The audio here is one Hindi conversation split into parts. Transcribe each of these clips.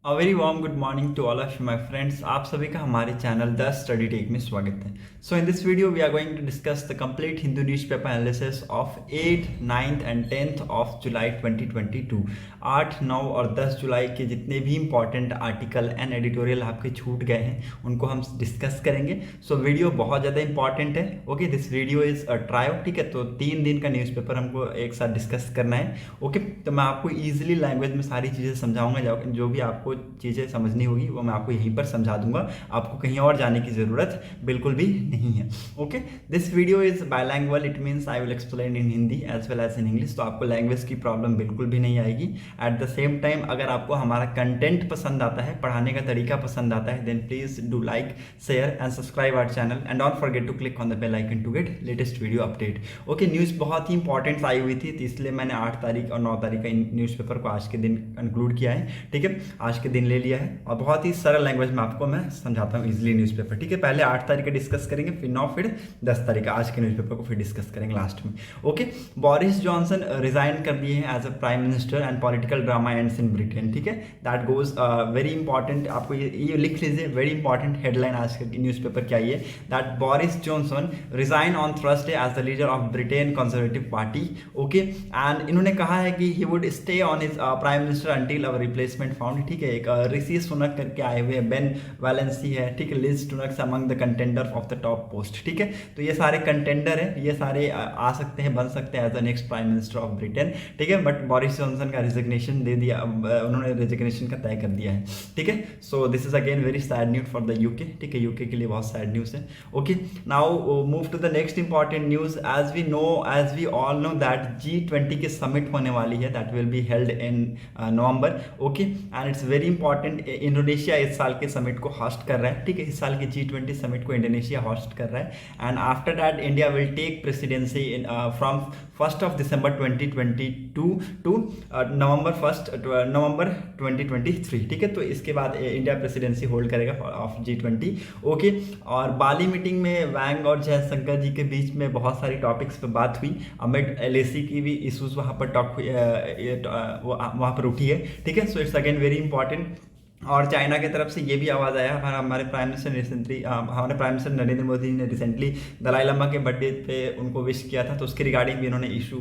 A very warm good morning to all of my friends. आप सभी का हमारे चैनल द स्टडी टेक में स्वागत है। So in this video we are going to discuss the complete Hindu newspaper analysis of 8th, 9th and 10th of July 2022। 8, 9 और 10 जुलाई के जितने भी इंपॉर्टेंट आर्टिकल एंड एडिटोरियल आपके छूट गए हैं उनको हम डिस्कस करेंगे। सो वीडियो बहुत ज़्यादा इंपॉर्टेंट है। Okay, this video is a trial. ठीक है, तो 3 दिन का न्यूज़पेपर हमको एक साथ डिस्कस करना है। ओके, तो मैं आपको ईजिली लैंग्वेज में सारी चीज़ें समझाऊंगा। जो भी आपको चीज़ें समझनी होगी वो मैं आपको यहीं पर समझा दूंगा। आपको कहीं और जाने की ज़रूरत बिल्कुल भी नहीं है। Okay, this video is bilingual, it means I will explain in Hindi as well as in English. तो आपको लैंग्वेज की प्रॉब्लम बिल्कुल भी नहीं आएगी। एट द सेम टाइम अगर आपको हमारा कंटेंट पसंद आता है, पढ़ाने का तरीका पसंद आता है, then please do like, share and subscribe our channel and don't forget to click on the bell icon to get latest video update. Okay, news बहुत ही इंपॉर्टेंट आई हुई थी, तो इसलिए मैंने 8 तारीख और 9 तारीख का इन न्यूज़पेपर को आज के दिन कंक्लूड किया है। ठीक है, आज के दिन ले लिया है और बहुत ही सरल लैंग्वेज में आपको मैं समझाता हूँ इजीली न्यूज़पेपर। ठीक है, पहले 8 तारीख का डिस्कस करेंगे, फिर 9, फिर 10 तारीख का आज के न्यूज़पेपर को फिर डिस्कस करेंगे लास्ट में। ओके, बोरिस जॉनसन रिजाइन कर दिए हैं as a prime minister and political drama ends in Britain. ठीक है, दैट गोज वेरी इंपॉर्टेंट। आपको ये लिख लीजिए, वेरी इंपॉर्टेंट हेडलाइन आज के न्यूज़पेपर क्या है, that Boris Johnson resign on Thursday as the leader of Britain conservative party. Okay, and इन्होंने कहा है कि he would stay on his prime minister until our replacement found. ठीक है, एक ऋषि सुनक करके आए हुए हैं, बेन वैलेंसी है। ठीक है, Liz Truss among the contender of the top post. ठीक है, तो ये सारे कंटेंडर हैं, ये सारे आ सकते हैं, बन सकते हैं as the next prime minister of Britain. ठीक है, बट बोरिस जॉनसन का रिजिग्नेशन दे दिया, उन्होंने रिजिग्नेशन का तय कर दिया है। ठीक है, so this is again very sad news for the UK. ठीक है, यूके के लिए बहुत सैड न्यूज़ है। Okay, now move to the next important news. As we all know that G20 की समिट होने वाली है, that will be held in November. Okay, and it's very important. Indonesia इस साल के समिट को होस्ट कर रहा है। ठीक है, इस साल के G20 समिट को इंडोनेशिया होस्ट कर रहा है। And after that India will take presidency in from 1st of December 2022 to November 2023। ठीक है, तो इसके बाद इंडिया प्रेसिडेंसी होल्ड करेगा ऑफ G20। ओके, और बाली मीटिंग में वैंग और जयशंकर जी के बीच में बहुत सारी टॉपिक्स पे बात हुई। अमिड LAC की भी इशूज़ वहाँ पर वहाँ पर उठी है। ठीक है, so it's again very important. और चाइना की तरफ से ये भी आवाज़ आया, हमारे प्राइम मिनिस्टर नरेंद्र मोदी ने रिसेंटली दलाई लामा के बर्थडे पे उनको विश किया था, तो उसके रिगार्डिंग भी इन्होंने इशू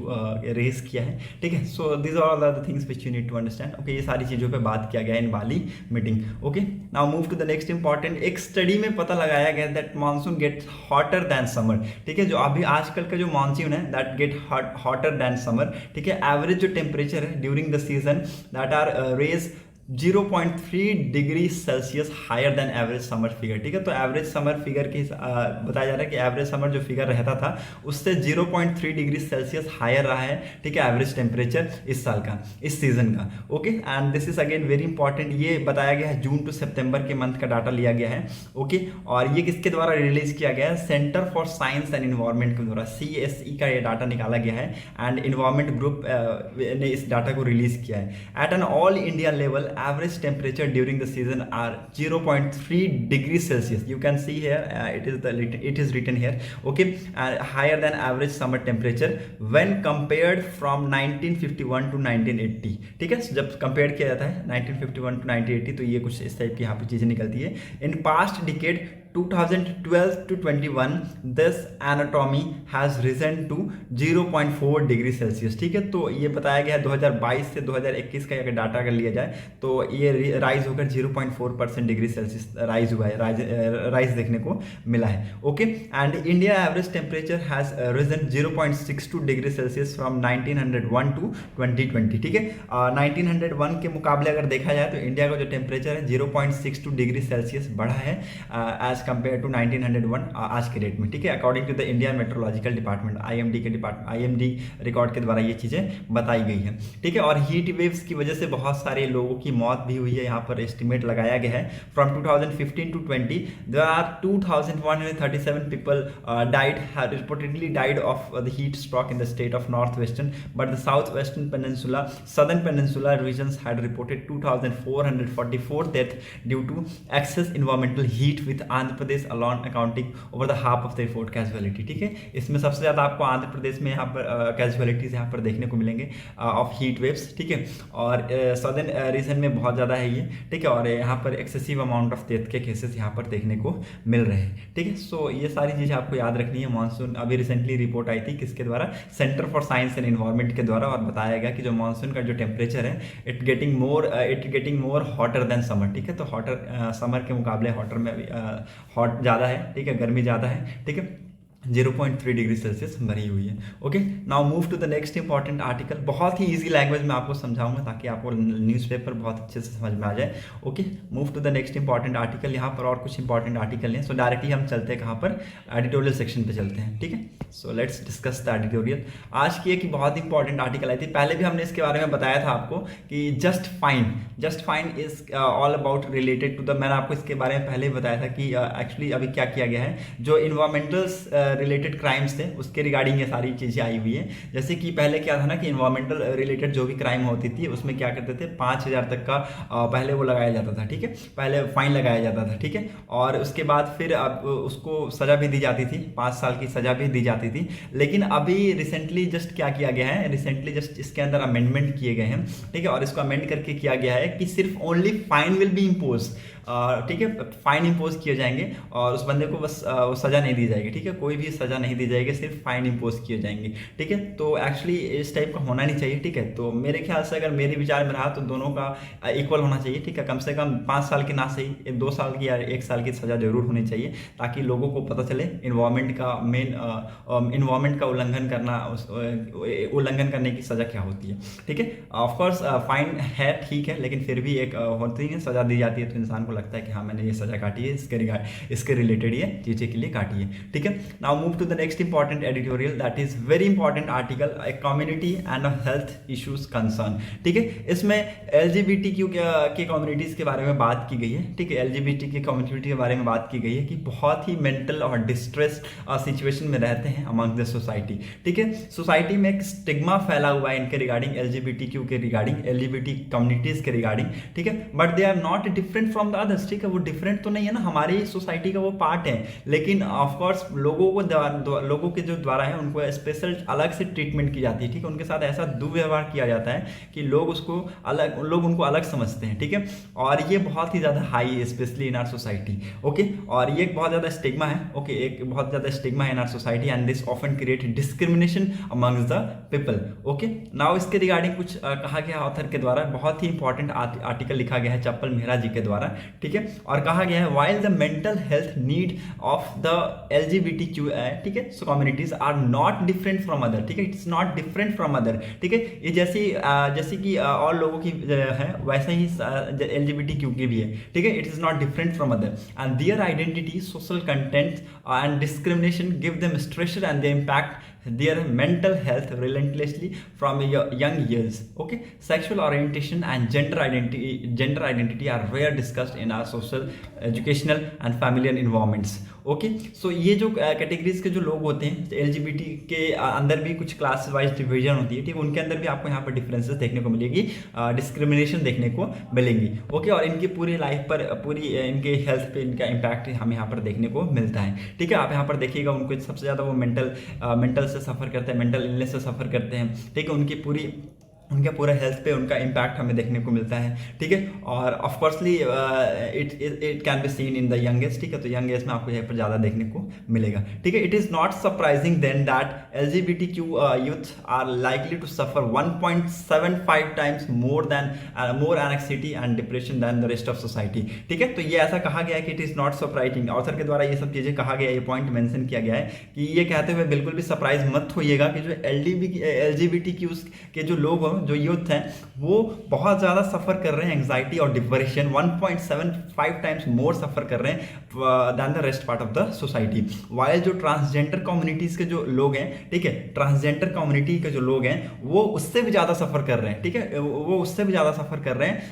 रेज किया है। ठीक है, so this are all the things which you need to understand. Okay, ये सारी चीज़ों पे बात किया गया इन Bali meeting. Okay, now move to the next important. एक स्टडी में पता लगाया गया that monsoon gets hotter than summer. ठीक है, जो अभी आजकल का जो मानसून है that get hotter than summer. ठीक है, एवरेज जो टेम्परेचर है during the season that are raise 0.3 degree Celsius higher than average summer figure. ठीक है, तो एवरेज समर फिगर की बताया जा रहा है कि एवरेज समर जो फिगर रहता था उससे 0.3 डिग्री सेल्सियस हायर रहा है। ठीक है, एवरेज टेम्परेचर इस साल का, इस सीजन का। Okay, and this is again very important. ये बताया गया है जून टू सितंबर के मंथ का डाटा लिया गया है। ओके, और ये किसके द्वारा रिलीज किया गया है? Centre for science and environment के द्वारा, CSE का ये डाटा निकाला गया है एंड इन्वायरमेंट ग्रुप ने इस डाटा को रिलीज किया है। At an all India level average temperature during the season are 0.3 degrees Celsius. You can see here it is written here. Okay, higher than average summer temperature when compared from 1951 to 1980. ठीक है, जब कंपेयर किया जाता है 1951 to 1980 तो ये कुछ इस टाइप की यहाँ पे चीज़ें निकलती है। In past decade 2012 to 21 this anatomy has risen to 0.4 degree Celsius. ठीक है, तो ये बताया गया 2022 से 2021 का अगर डाटा अगर लिया जाए तो ये राइज होकर 0.4% डिग्री सेल्सियस राइज हुआ है, राइज देखने को मिला है। Okay, and India average temperature has risen 0.62 degree Celsius from 1901 to 2020। ठीक है, 1901 के मुकाबले अगर देखा जाए तो इंडिया का जो टेम्परेचर है 0.62 डिग्री सेल्सियस बढ़ा है एज कंपेयर टू 1901 आज के डेट में। ठीक है, according to the India meteorological department, IMD record के द्वारा ये चीज़ें बताई गई है। ठीक है, और हीट वेव्स की वजह से बहुत सारे लोगों की मौत भी हुई है। यहाँ पर एस्टिमेट लगाया गया है from 2015 to 20 there are 2137 people reportedly died of the heat stroke in the state of north western, but the south western peninsula, southern peninsula regions had reported 2444 death due to excess environmental heat with Andhra Andhra Pradesh alone accounting over the half of the report casualty. ठीक है, इसमें सबसे ज़्यादा आपको आंध्र प्रदेश में यहाँ पर कैजुअलिटीज यहाँ पर देखने को मिलेंगे ऑफ हीट वेव्स। ठीक है, और सदर्न रीजन में बहुत ज़्यादा है ये। ठीक है, और यहाँ पर एक्सेसिव अमाउंट ऑफ डेथ के केसेस यहाँ पर देखने को मिल रहे हैं। ठीक है, सो ये सारी चीज़ें आपको याद रखनी है। मानसून अभी रिसेंटली रिपोर्ट आई थी किसके द्वारा, centre for science and environment के द्वारा, और बताया गया कि जो मानसून का जो टेम्परेचर है it getting more hotter then summer. ठीक है, तो हॉटर समर के मुकाबले हॉटर में हॉट ज़्यादा है। ठीक है, गर्मी ज़्यादा है। ठीक है, 0.3 डिग्री सेल्सियस भरी हुई है। Okay, now move to the next important article. बहुत ही इजी लैंग्वेज में आपको समझाऊंगा ताकि आपको न्यूज़पेपर बहुत अच्छे से समझ में आ जाए। Okay, move to the next important article. यहाँ पर और कुछ इंपॉर्टेंट आर्टिकल हैं, सो डायरेक्टली हम चलते हैं कहाँ पर, एडिटोरियल सेक्शन पे चलते हैं। ठीक है, so let's discuss the editorial. आज की एक बहुत इंपॉर्टेंट आर्टिकल आई थी, पहले भी हमने इसके बारे में बताया था आपको कि just fine is all about related to the, मैंने आपको इसके बारे में पहले ही बताया था कि एक्चुअली अभी क्या किया गया है, जो इन्वायरमेंटल रिलेटेड क्राइम्स थे उसके रिगार्डिंग ये सारी चीज़ें आई हुई है। जैसे कि पहले क्या था ना कि इन्वायरमेंटल रिलेटेड जो भी क्राइम होती थी उसमें क्या करते थे, 5,000 तक का पहले वो लगाया जाता था। ठीक है, पहले फाइन लगाया जाता था। ठीक है, और उसके बाद फिर अब उसको सज़ा भी दी जाती थी, 5 साल की सज़ा भी दी जाती थी। लेकिन अभी रिसेंटली जस्ट क्या किया गया है, रिसेंटली जस्ट इसके अंदर अमेंडमेंट किए गए हैं। ठीक है, और इसको अमेंड करके किया गया है कि सिर्फ only fine will be impose. ठीक है, फाइन इम्पोज किए जाएंगे और उस बंदे को बस सज़ा नहीं दी जाएगी। ठीक है, कोई भी सज़ा नहीं दी जाएगी, सिर्फ फाइन इम्पोज किए जाएंगे। ठीक है, तो एक्चुअली इस टाइप का होना नहीं चाहिए। ठीक है, तो मेरे ख्याल से अगर मेरे विचार में रहा तो दोनों का इक्वल होना चाहिए। ठीक है, कम से कम 5 साल की ना सही 2 साल की या 1 साल की सज़ा जरूर होनी चाहिए, ताकि लोगों को पता चले इन्वायरमेंट का उल्लंघन करने की सज़ा क्या होती है। ठीक है, ऑफकोर्स फाइन है, ठीक है, लेकिन फिर भी एक होती है सज़ा दी जाती है तो इंसान को लगता है कि हाँ मैंने ये सज़ा काटी है, इसके रिलेटेड ये चीज़ें के लिए काटी है। ठीक है, now move to the next important editorial, that is very important article, a community and health issues concern. ठीक है, इसमें LGBTQ के कम्युनिटीज़ के बारे में बात की गई है। ठीक है, LGBT की कम्युनिटी के बारे में बात की गई है कि बहुत ही मेंटल और डिस्ट्रेस सिचुएशन में रहते हैं अमंग द सोसाइटी। ठीक है, सोसाइटी में एक स्टिग्मा फैला हुआ है इनके रिगार्डिंग, LGBTQ के रिगार्डिंग, LGBT कम्युनिटीज़ के रिगार्डिंग। ठीक है, but they are not different from the others. ठीक है, वो डिफरेंट तो नहीं है ना, हमारी सोसाइटी का वो पार्ट है, लेकिन ऑफकोर्स लोगों के जो द्वारा है उनको स्पेशल अलग से ट्रीटमेंट की जाती है। ठीक है, उनके साथ ऐसा दुर्व्यवहार किया जाता है कि लोग उनको अलग समझते हैं। ठीक है, और ये बहुत ही ज़्यादा हाई है specially in our society. Okay, और ये एक बहुत ज़्यादा स्टिग्मा है। ओके, एक बहुत ज़्यादा स्टिग्मा है इन our society and this often create discrimination amongst the people. Okay, now इसके रिगार्डिंग कुछ कहा गया ऑथर के द्वारा, बहुत ही इंपॉर्टेंट आर्टिकल लिखा गया है चप्पल मेहरा जी के द्वारा। ठीक है, और कहा गया है while the mental health need of the LGBTQ, ठीक है, so communities are not different from other. ठीक है, it's not different from other. ठीक है, ये जैसे कि और लोगों की है वैसे ही LGBTQ की भी है। ठीक है, it is not different from other and their identity, social content and discrimination give them stress and they impact their mental health relentlessly from young years. Okay, sexual orientation and gender identity are rare discussed in our social, educational and familiar environments. Okay, so ये जो कैटेगरीज के जो लोग होते हैं LGBT के अंदर भी कुछ क्लास वाइज डिवीजन होती है। ठीक है, उनके अंदर भी आपको यहाँ पर डिफरेंसेस देखने को मिलेगी, डिस्क्रिमिनेशन देखने को मिलेंगी। ओके, और इनकी पूरी लाइफ पर, पूरी इनके हेल्थ पे इनका इम्पैक्ट हमें यहाँ पर देखने को मिलता है। ठीक है, आप यहाँ पर देखिएगा उनको सबसे ज़्यादा वो मेंटल से सफ़र करते हैं, मेंटल इलनेस से सफ़र करते हैं। ठीक है, उनके पूरे हेल्थ पे उनका इम्पैक्ट हमें देखने को मिलता है। ठीक है, और of coursely it can be seen in the young age. ठीक है, तो यंग एज में आपको यहाँ पर ज़्यादा देखने को मिलेगा। ठीक है, it is not surprising then that LGBTQ youth are likely to suffer 1.75 times more anxiety and depression than the rest of society. ठीक है, तो ये ऐसा कहा गया है कि it is not surprising, author के द्वारा ये सब चीज़ें कहा गया है, ये पॉइंट मेंशन किया गया है कि ये कहते हुए बिल्कुल भी सरप्राइज मत होइएगा कि जो LGBTQ के जो लोग जो यूथ हैं वो बहुत ज़्यादा सफ़र कर रहे हैं एंग्जाइटी और डिप्रेशन, 1.75 टाइम्स मोर सफ़र कर रहे हैं than the rest part of the society. While जो ट्रांसजेंडर कम्युनिटीज़ के जो लोग हैं, ठीक है, ट्रांसजेंडर कम्युनिटी के जो लोग हैं वो उससे भी ज़्यादा सफ़र कर रहे हैं। ठीक है, वो उससे भी ज़्यादा सफ़र कर रहे हैं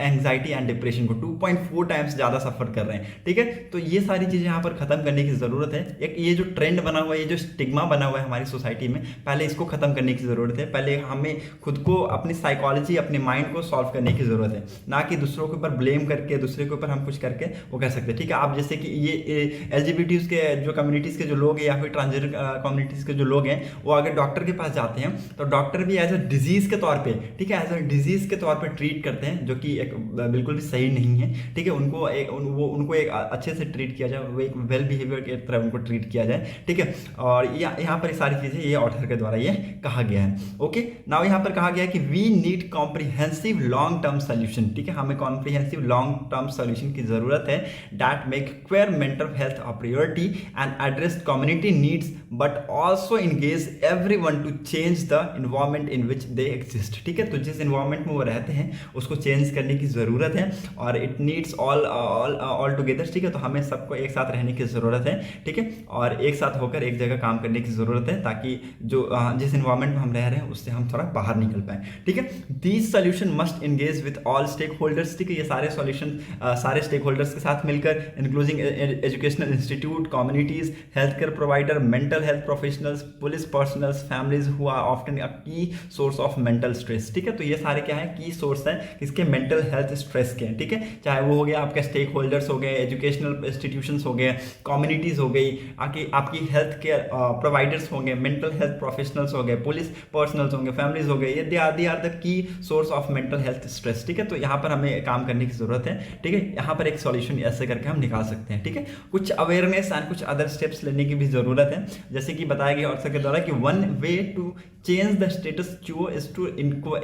एंग्जाइटी एंड डिप्रेशन को 2.4 टाइम्स ज़्यादा सफ़र कर रहे हैं। ठीक है, तो ये सारी चीज़ें यहाँ पर ख़त्म करने की ज़रूरत है। एक ये जो ट्रेंड बना हुआ है, ये जो स्टिग्मा बना हुआ है हमारी सोसाइटी में, पहले इसको ख़त्म करने की ज़रूरत है। ज़रूरत है, पहले हमें खुद को, अपनी साइकोलॉजी, अपने माइंड को सॉल्व करने की ज़रूरत है, ना कि दूसरों के ऊपर ब्लेम करके, दूसरे के ऊपर हम कुछ करके वो कर सकते हैं। ठीक है, आप जैसे कि ये LGBT के जो कम्युनिटीज़ के जो लोग हैं या फिर ट्रांसजेंडर कम्युनिटीज़ के जो लोग हैं, वो अगर डॉक्टर के पास जाते हैं तो डॉक्टर भी एज अ डिजीज़ के तौर पे, ठीक है, एज अ डिजीज़ के तौर पे ट्रीट करते हैं, जो कि एक बिल्कुल भी सही नहीं है। ठीक है, उनको एक अच्छे से ट्रीट किया जाए, वो एक वेल बिहेवियर की तरह उनको ट्रीट किया जाए। ठीक है, और यहाँ पर सारी चीज़ें ये ऑथर के द्वारा ये कहा गया है। ओके, नाउ यहाँ पर कहा गया है कि we need comprehensive long term solution. ठीक है, हमें कॉम्प्रिहेंसिव लॉन्ग टर्म सोल्यूशन की जरूरत है that make queer mental health a priority and address community needs but also engage everyone to change the environment in which they exist. ठीक है, तो जिस इन्वायरमेंट में वो रहते हैं उसको चेंज करने की ज़रूरत है, और इट नीड्स ऑल टुगेदर। ठीक है, तो हमें सबको एक साथ रहने की ज़रूरत है। ठीक है, और एक साथ होकर एक जगह काम करने की ज़रूरत है, ताकि जो जिस इन्वायरमेंट में हम रह रहे हैं उससे हम थोड़ा बाहर निकल पाए। ठीक है, these solution must engage with all stake holders. ठीक है, ये सारे सॉल्यूशन सारे स्टेक होल्डर्स के साथ मिलकर, including educational institute, communities, health care provider, mental health professionals, police personals, families who are often a key source of mental stress. ठीक है, तो ये सारे क्या है, की सोर्स है इसके मेंटल हेल्थ स्ट्रेस के। ठीक है, चाहे वो हो गया आपके स्टेक होल्डर्स हो गए, एजुकेशनल इंस्टीट्यूशंस हो गए, कम्युनिटीज हो गई, आपकी हेल्थ केयर प्रोवाइडर्स होंगे, मेंटल हेल्थ प्रोफेशनल्स हो गए, पुलिस पर्सनल्स होंगे, फैमिलीज हो गए, ये they are the key source of mental health stress. ठीक है, तो यहाँ पर हमें काम करने की जरूरत है। ठीक है, यहाँ पर एक सॉल्यूशन ऐसे करके हम निकाल सकते हैं। ठीक है, कुछ अवेयरनेस एंड कुछ अदर स्टेप्स लेने की भी जरूरत है, जैसे कि बताया गया ऑथर के द्वारा कि one way to change the status quo is to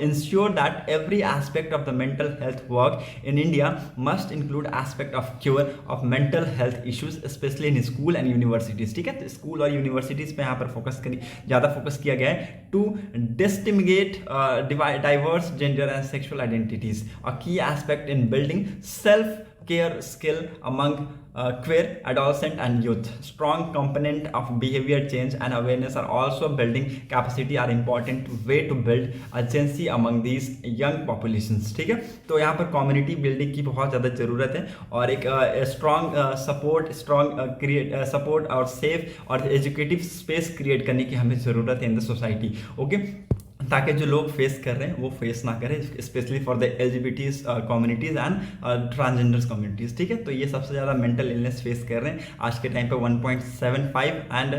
ensure that every aspect of the mental health work in India must include aspect of cure of mental health issues, especially in school and universities. ठीक है, तो स्कूल और यूनिवर्सिटीज पे यहाँ पर ज़्यादा फोकस किया गया है to distinguish diverse gender and sexual identities, a key aspect in building self-care skill among queer adolescent and youth. Strong component of behavior change and awareness are also building capacity are important way to build agency among these young populations. ठीक है, तो यहाँ पर कम्युनिटी बिल्डिंग की बहुत ज़्यादा ज़रूरत है, और एक स्ट्रॉन्ग सपोर्ट और सेफ और एजुकेटिव स्पेस क्रिएट करने की हमें ज़रूरत है इन द सोसाइटी। ओके, ताकि जो लोग फेस कर रहे हैं वो फेस ना करें, specially for the LGBTs communities and transgenders communities. ठीक है, तो ये सबसे ज़्यादा मेंटल इलनेस फेस कर रहे हैं आज के टाइम पे, 1.75 and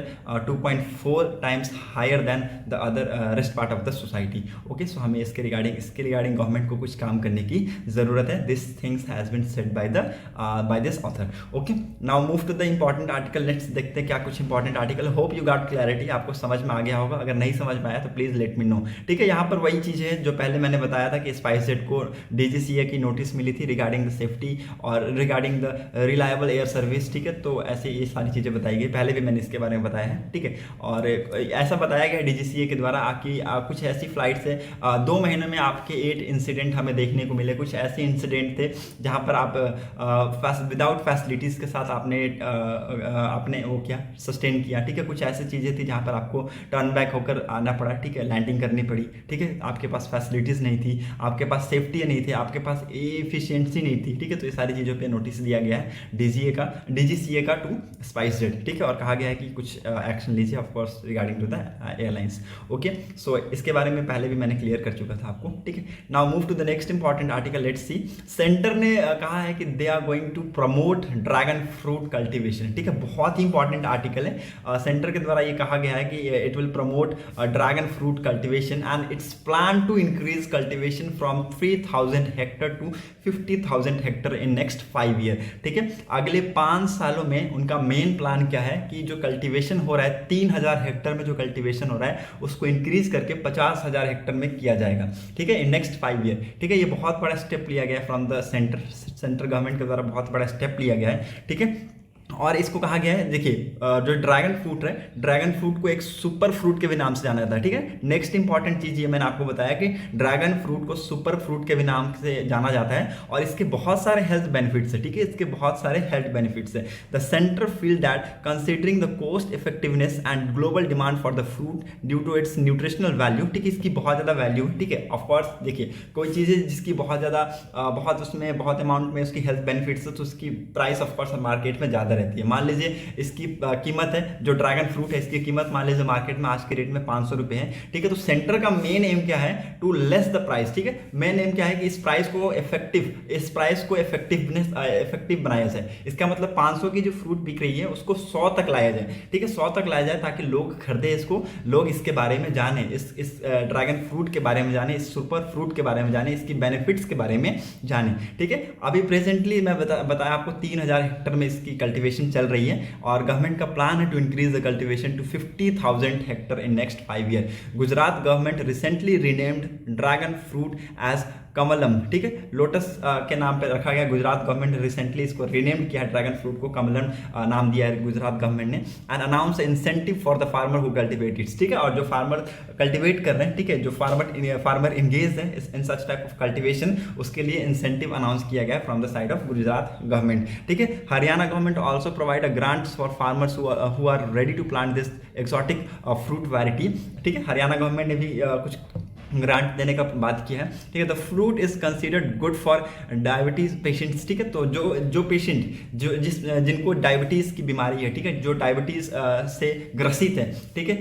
2.4 times higher than the other rest part of the society. Okay, so हमें इसके रिगार्डिंग गवर्नमेंट को कुछ काम करने की ज़रूरत है। This things has been said by this author. Okay, now move to the important article. Let's देखते हैं क्या कुछ important article. Hope you got clarity, आपको समझ में आ गया होगा। अगर नहीं समझ में आया तो प्लीज़ लेट मी नो। ठीक है, यहाँ पर वही चीज़ है जो पहले मैंने बताया था कि स्पाइसजेट को DGCA की नोटिस मिली थी रिगार्डिंग द सेफ्टी और regarding the reliable air service. ठीक है, तो ऐसे ये सारी चीज़ें बताई गई, पहले भी मैंने इसके बारे में बताया है। ठीक है, और ऐसा बताया गया DGCA के द्वारा कि कुछ ऐसी फ्लाइट से 2 महीनों में आपके 8 इंसिडेंट हमें देखने को मिले। कुछ ऐसे इंसिडेंट थे जहाँ पर आप विदाउट फैसिलिटीज़ के साथ आपने वो किया, सस्टेन किया। ठीक है, कुछ ऐसी चीज़ें थी जहाँ पर आपको टर्न बैक होकर आना पड़ा। ठीक है, लैंडिंग करनी पड़ी। ठीक है, आपके पास फैसिलिटीज़ नहीं थी, आपके पास सेफ्टी नहीं थी, आपके पास एफिशिएंसी नहीं थी। ठीक है, तो ये सारी चीज़ों पे नोटिस दिया गया है DGCA का टू स्पाइसजेट। ठीक है, और कहा गया है कि कुछ एक्शन लीजिए of course regarding to the airlines. Okay, so इसके बारे में पहले भी मैंने क्लियर कर चुका था आपको। ठीक है, now move to the next important article. Let's see, centre ने कहा है कि they are going to promote dragon fruit cultivation. ठीक है, बहुत ही इंपॉर्टेंट आर्टिकल है। सेंटर के द्वारा ये कहा गया है कि it will promote dragon fruit cultivation and it's planned to increase cultivation from 3,000 hectare to 50,000 hectare in next 5 year। ठीक है, अगले 5 सालों में उनका मेन प्लान क्या है कि जो कल्टीवेशन हो रहा है 3,000 हेक्टर में जो कल्टीवेशन हो रहा है उसको इंक्रीज करके 50,000 हेक्टर में किया जाएगा। ठीक है, इन नेक्स्ट 5 ईयर। ठीक है, ये बहुत बड़ा स्टेप लिया गया है फ्रॉम द सेंटर गवर्नमेंट के द्वारा, बहुत बड़ा स्टेप लिया गया है। ठीक है, और इसको कहा गया है, देखिए जो ड्रैगन फ्रूट है, ड्रैगन फ्रूट को एक सुपर फ्रूट के भी नाम से जाना जाता है। ठीक है, नेक्स्ट इंपॉर्टेंट चीज ये मैंने आपको बताया कि ड्रैगन फ्रूट को सुपर फ्रूट के भी नाम से जाना जाता है, और इसके बहुत सारे हेल्थ बेनिफिट्स है। ठीक है, इसके बहुत सारे हेल्थ बेनिफिट्स है। The centre feel that considering the cost effectiveness and global demand for the fruit due to its nutritional value. ठीक है, इसकी बहुत ज़्यादा वैल्यू है। ठीक है, ऑफकोर्स देखिए कोई चीज़ है जिसकी बहुत ज़्यादा बहुत उसमें बहुत अमाउंट में उसकी हेल्थ बेनिफिट्स है, तो उसकी प्राइस ऑफकोर्स मार्केट में ज़्यादा रहती रहती है। मान लीजिए इसकी कीमत है, जो ड्रैगन फ्रूट है इसकी कीमत मान लीजिए मार्केट में आज के रेट में 500 रुपये है, ठीक है। तो सेंटर का मेन एम क्या है, टू लेस द प्राइस, ठीक है। मेन एम क्या है कि इस प्राइस को इफेक्टिव बनाया जाए। इसका मतलब 500 की जो फ्रूट बिक रही है उसको 100 तक लाया जाए, ठीक है, 100 तक लाया जाए ताकि लोग खरीदे इसको, लोग इसके बारे में जाने, इस ड्रैगन फ्रूट के बारे में जाने, इस सुपर फ्रूट के बारे में जाने, इसकी बेनिफिट्स के बारे में जाने, ठीक है। अभी प्रेजेंटली मैं बताया आपको 3000 हेक्टर में इसकी कल्टीवेशन चल रही है और गवर्नमेंट का प्लान है to increase the cultivation to 50,000 hectare in next 5 year. Gujarat government recently renamed dragon fruit as Kamalam, ठीक है, लोटस के नाम पे रखा गया। गुजरात गवर्नमेंट रिसेंटली इसको रीनेम किया है, ड्रैगन फ्रूट को कमलम नाम दिया है गुजरात गवर्नमेंट ने। And announce incentive for the farmer who cultivate its, ठीक है। और जो फार्मर कल्टिवेट कर रहे हैं, ठीक है, जो फार्मर इंगेज है in such type of cultivation, उसके लिए इंसेंटिव अनाउंस किया गया from the side of Gujarat government, ठीक है। Haryana government also provide a grants for farmers who are ready to plant this exotic fruit variety, ठीक है। हरियाणा गवर्नमेंट ने भी कुछ ग्रांट देने का बात किया है, ठीक है। The fruit is considered good for diabetes patients, ठीक है। तो जो पेशेंट जिनको डायबिटीज की बीमारी है, ठीक है, जो डायबिटीज से ग्रसित है, ठीक है,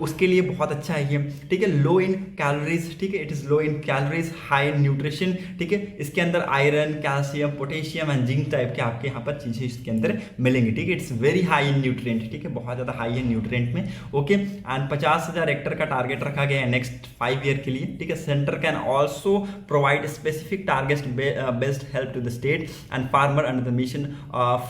उसके लिए बहुत अच्छा है ये, ठीक है। लो इन कैलोरीज, ठीक है, it is low in calories, high in nutrition, ठीक है। इसके अंदर iron, calcium, potassium and zinc type के आपके यहाँ पर चीजें इसके अंदर मिलेंगी, ठीक है। It's very high in nutrient, ठीक है, बहुत ज्यादा हाई है न्यूट्रिएंट में, ओके। एंड 50,000 हेक्टर का टारगेट रखा गया है नेक्स्ट 5 ईयर के लिए, ठीक है। Centre can also provide specific target based help to the state and farmer under the mission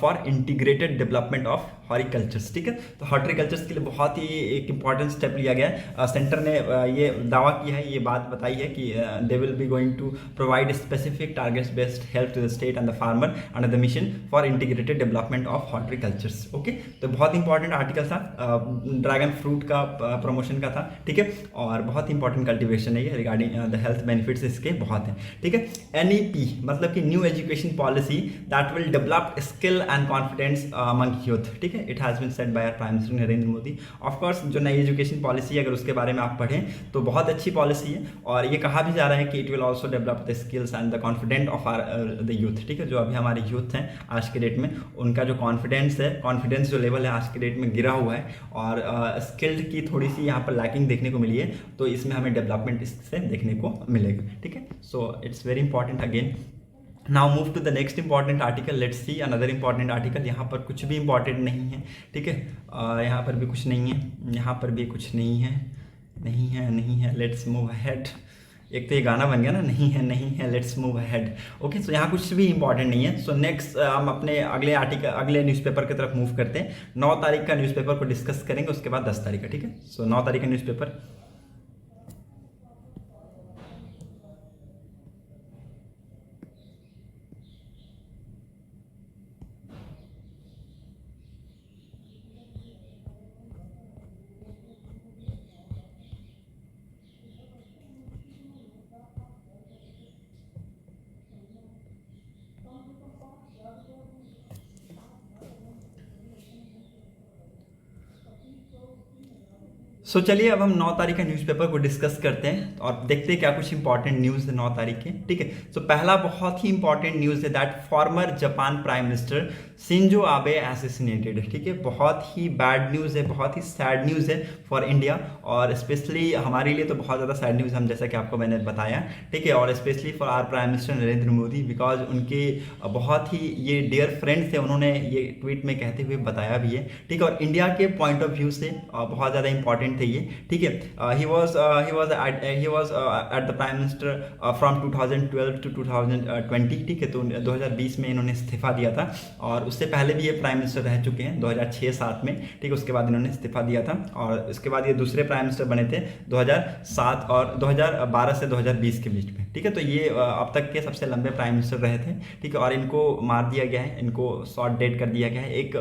for integrated development of horticultures, ठीक है। तो हॉर्टिकल्चर्स के लिए बहुत ही एक इंपॉर्टेंट स्टेप लिया गया है। सेंटर ने ये दावा किया है, ये बात बताई है कि they will be going to provide specific targets based help to the state and the farmer under the mission for integrated development of horticultures, okay. तो बहुत इंपॉर्टेंट आर्टिकल था, ड्रैगन फ्रूट का प्रमोशन का था, ठीक है। और बहुत इंपॉर्टेंट कल्टिवेशन है ये, रिगार्डिंग द हेल्थ बेनिफिट्स इसके बहुत हैं, ठीक है। NEP मतलब कि new education policy that will develop skill and confidence among youth, ठीक है। It has been said by prime minister Narendra Modi. Of course जो नई एजुकेशन पॉलिसी है, अगर उसके बारे में आप पढ़ें तो बहुत अच्छी पॉलिसी है और ये कहा भी जा रहा है कि it will also develop the skills and the confident of the youth, ठीक है। जो अभी हमारे यूथ हैं आज के डेट में, उनका जो कॉन्फिडेंस जो लेवल है आज के डेट में गिरा हुआ है और स्किल्ड की थोड़ी सी यहाँ पर लैकिंग देखने को मिली है, तो इसमें हमें डेवलपमेंट इससे देखने को मिलेगा, ठीक है। So it's very important again. Now move to the next important article, let's see another important article. यहाँ पर कुछ भी इंपॉर्टेंट नहीं है, ठीक है। यहाँ पर भी कुछ नहीं है, यहाँ पर भी कुछ नहीं है, लेट्स मूव अहेड। एक तो ये गाना बन गया ना, नहीं है, लेट्स मूव अहेड, ओके। सो यहाँ कुछ भी इंपॉर्टेंट नहीं है। सो नेक्स्ट हम अपने अगले न्यूज़पेपर की तरफ मूव करते हैं। 9 तारीख का न्यूज़पेपर को डिस्कस करेंगे, उसके बाद 10 तारीख का, ठीक है। सो 9 तारीख का न्यूज़पेपर, सो चलिए अब हम 9 तारीख का न्यूज़पेपर को डिस्कस करते हैं और देखते हैं क्या कुछ इंपॉर्टेंट न्यूज़ है 9 तारीख के, ठीक है। सो पहला बहुत ही इंपॉर्टेंट न्यूज़ है that farmer Japan prime minister Shinzo Abe assassinated, ठीक है। बहुत ही बैड न्यूज़ है, बहुत ही सैड न्यूज़ है फॉर इंडिया और स्पेशली हमारे लिए तो बहुत ज़्यादा सैड न्यूज़, हम जैसा कि आपको मैंने बताया, ठीक है। और specially for our prime minister Narendra Modi, because उनके बहुत ही ये डियर फ्रेंड्स थे, उन्होंने ये ट्वीट में कहते हुए बताया भी है, ठीक है। और इंडिया के पॉइंट ऑफ व्यू से बहुत ज़्यादा इंपॉर्टेंट थे ये, ठीक है। He was at the prime minister from 2012 to 2020, ठीक है। तो 2020 में इन्होंने इस्तीफा दिया था और उससे पहले भी ये प्राइम मिनिस्टर रह चुके हैं 2006-7 में, ठीक है। उसके बाद इन्होंने इस्तीफा दिया था और उसके बाद ये दूसरे प्राइम मिनिस्टर बने थे 2007 और 2012 से 2020 के बीच में, ठीक है। तो ये अब तक के सबसे लंबे प्राइम मिनिस्टर रहे थे, ठीक है। और इनको मार दिया गया है, इनको शॉर्ट डेड कर दिया गया है एक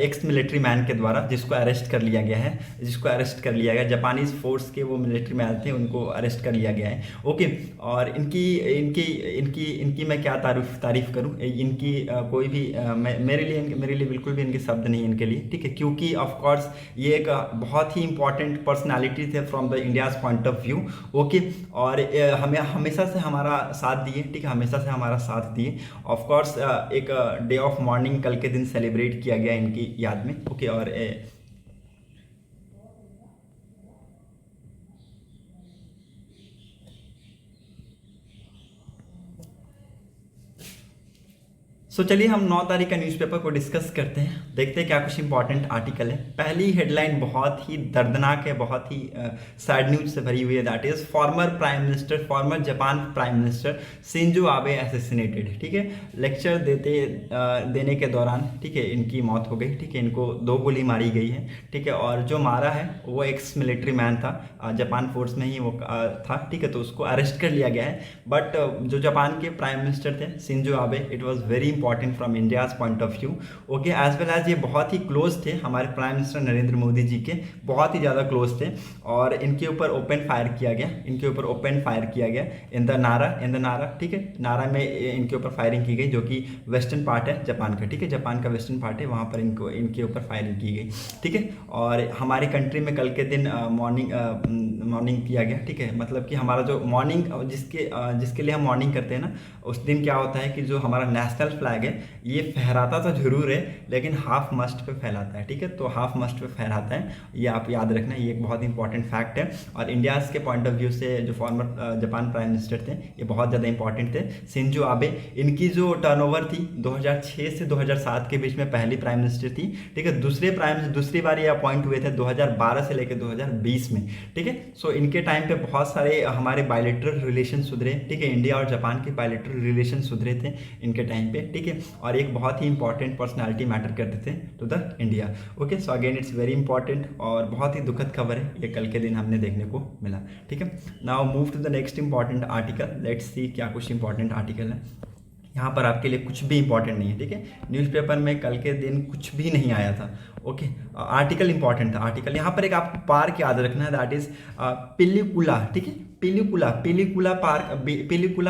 एक्स मिलिट्री मैन के द्वारा, जिसको अरेस्ट कर लिया गया, जापानीज फोर्स के वो मिलिट्री मैन थे, उनको अरेस्ट कर लिया गया है, ओके। और इनकी मैं क्या तारीफ करूं, इनकी कोई भी मेरे लिए बिल्कुल भी इनके शब्द नहीं इनके लिए, ठीक है। क्योंकि ऑफ कोर्स ये एक बहुत ही इंपॉर्टेंट पर्सनालिटी थे from the India's point of view, okay. और हमें हमेशा से हमारा साथ दिए, ठीक है, हमेशा से हमारा साथ दिए। ऑफ कोर्स एक डे ऑफ मॉर्निंग कल के दिन सेलिब्रेट किया गया इनकी याद में, ओके। और चलिए हम 9 तारीख का न्यूज़पेपर को डिस्कस करते हैं, देखते हैं क्या कुछ इंपॉर्टेंट आर्टिकल है। पहली हेडलाइन बहुत ही दर्दनाक है, बहुत ही सैड न्यूज से भरी हुई है। That is farmer Japan prime minister Shinzo Abe assassinated, ठीक है। लेक्चर देने के दौरान, ठीक है, इनकी मौत हो गई, ठीक है। इनको 2 गोली मारी गई है, ठीक है। और जो मारा है वो एक्स मिलिट्री मैन था, जापान फोर्स में ही वो था, ठीक है। तो उसको अरेस्ट कर लिया गया है। बट जो जापान के प्राइम मिनिस्टर थे Shinzo Abe, it was very important from India's point of view, okay. As well as ये बहुत ही क्लोज थे हमारे प्राइम मिनिस्टर नरेंद्र मोदी जी के, बहुत ही ज़्यादा क्लोज थे। और इनके ऊपर ओपन फायर किया गया इन द नारा, ठीक है। नारा में इनके ऊपर फायरिंग की गई, जो कि वेस्टर्न पार्ट है जापान का, ठीक है। जापान का वेस्टर्न पार्ट है, वहाँ पर इनके ऊपर फायरिंग की गई, ठीक है। और हमारी कंट्री में कल के दिन मॉर्निंग किया गया, ठीक है। मतलब कि हमारा जो मॉर्निंग जिसके लिए हम मॉर्निंग करते हैं ना, उस दिन क्या होता है कि जो हमारा नेशनल फ्लैग है ये फहराता तो जरूर है, लेकिन हाफ मस्ट पे फहराता है, ठीक है। तो हाफ मस्ट पे फहराता है, ये आप याद रखना, ये एक बहुत इंपॉर्टेंट फैक्ट है। और इंडियाज के पॉइंट ऑफ व्यू से जो फॉर्मर जापान प्राइम मिनिस्टर थे, ये बहुत ज़्यादा इंपॉर्टेंट थे। शिंजो आबे, इनकी जो टर्नओवर थी 2006 से 2007 के बीच में पहली प्राइम मिनिस्टर थी, ठीक है। दूसरी बार ये अपॉइंट हुए थे 2012 से लेकर 2020 में, ठीक है। सो इनके टाइम पे बहुत सारे हमारे बायलैटरल रिलेशन सुधरे, ठीक है। इंडिया और जापान के बायलैटरल रिलेशन सुधरे थे इनके टाइम पे, ठीक है। और एक बहुत ही इंपॉर्टेंट पर्सनालिटी मैटर करते थे to the India, okay. So again it's very important और बहुत ही दुखद खबर है ये कल के दिन हमने देखने को मिला, ठीक है। Now move to the next important article, let's see क्या कुछ इंपॉर्टेंट आर्टिकल है। यहाँ पर आपके लिए कुछ भी इंपॉर्टेंट नहीं है, ठीक है। न्यूज़पेपर में कल के दिन कुछ भी नहीं आया था, ओके। आर्टिकल इंपॉर्टेंट था, आर्टिकल। यहाँ पर एक आपको पार्क याद रखना है, दैट इज पिलिकुला, ठीक है। पिलिकुला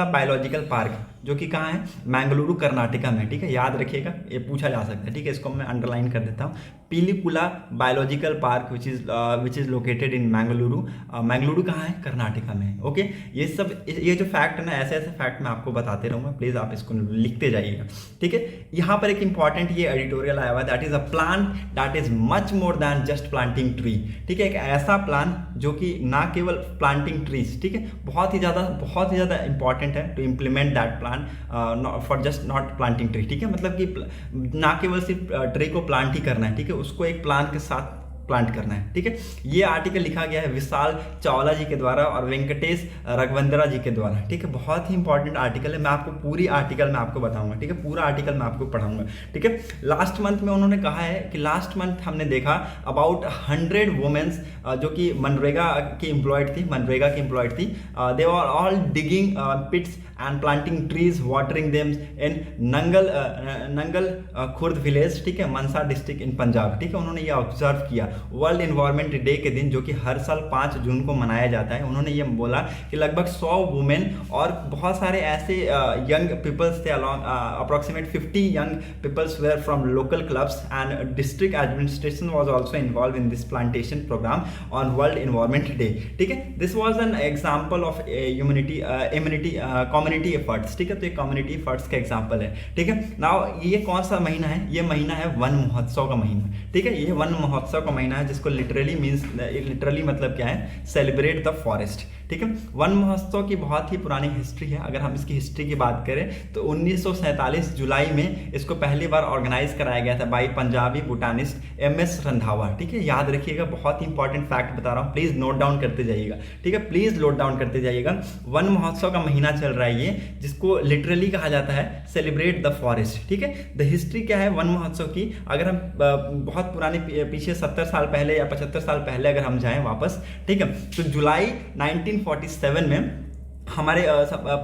बायोलॉजिकल पार्क, जो कि कहाँ है, मैंगलुरु कर्नाटका में, ठीक है। याद रखिएगा, ये पूछा जा सकता है, ठीक है। इसको मैं अंडरलाइन कर देता हूँ। Pilikula biological park which is located in Mangaluru. Mangaluru कहाँ है, कर्नाटका में, ओके। ये जो फैक्ट है ना, ऐसे फैक्ट मैं आपको बताते रहूँगा, प्लीज़ आप इसको लिखते जाइएगा, ठीक है। यहाँ पर एक इंपॉर्टेंट ये एडिटोरियल आया हुआ, that is a plan that is much more than just planting tree, ठीक है। एक ऐसा प्लान जो कि ना केवल प्लांटिंग ट्रीज, ठीक है, बहुत ही ज़्यादा इंपॉर्टेंट है to implement that plan for just not planting tree, ठीक है। मतलब कि ना केवल सिर्फ ट्री को प्लांट ही करना है, ठीक है, उसको एक प्लान के साथ प्लांट करना है, ठीक है। ये आर्टिकल लिखा गया है विशाल चावला जी के द्वारा और वेंकटेश रघवंद्रा जी के द्वारा, ठीक है। बहुत ही इंपॉर्टेंट आर्टिकल है, मैं आपको पूरी आर्टिकल में आपको बताऊंगा, ठीक है। पूरा आर्टिकल मैं आपको पढ़ाऊंगा, ठीक है। लास्ट मंथ में उन्होंने कहा है कि लास्ट मंथ हमने देखा अबाउट 100 वुमेन्स जो कि मनरेगा की एम्प्लॉयड थी, they were all digging pits and planting trees, watering them in Nangal Khurd village, ठीक है, मनसा डिस्ट्रिक्ट इन पंजाब, ठीक है। उन्होंने ये ऑब्जर्व किया वर्ल्ड इन्वायरमेंट डे के दिन, जो कि हर साल 5 जून को मनाया जाता है। उन्होंने ये बोला कि लगभग 100 वुमेन और बहुत सारे ऐसे यंग पीपल्स थे, along approximate 50 young peoples were from local clubs and district administration was also involve in this plantation programme on World Environment Day, ठीक है। This was an example of community efforts, ठीक है। तो ये कम्युनिटी एफर्ट्स का एग्जांपल है, ठीक है। नाउ ये कौन सा महीना है, ये महीना है वन महोत्सव का महीना, ठीक है। ये वन महोत्सव का महीना है, जिसको लिटरली मतलब क्या है, सेलिब्रेट द फॉरेस्ट, ठीक है। वन महोत्सव की बहुत ही पुरानी हिस्ट्री है। अगर हम इसकी हिस्ट्री की बात करें तो 1947 जुलाई में इसको पहली बार ऑर्गेनाइज कराया गया था by Punjabi botanist MS Randhawa, ठीक है। याद रखिएगा, बहुत ही इंपॉर्टेंट फैक्ट बता रहा हूँ, प्लीज नोट डाउन करते जाइएगा, ठीक है। प्लीज नोट डाउन करते जाइएगा। वन महोत्सव का महीना चल रहा है ये, जिसको लिटरली कहा जाता है सेलिब्रेट द फॉरेस्ट, ठीक है। द हिस्ट्री क्या है वन महोत्सव की, अगर हम बहुत पुराने पीछे 70 साल पहले या 75 साल पहले अगर हम जाएं वापस, ठीक है, तो जुलाई 1947 में हमारे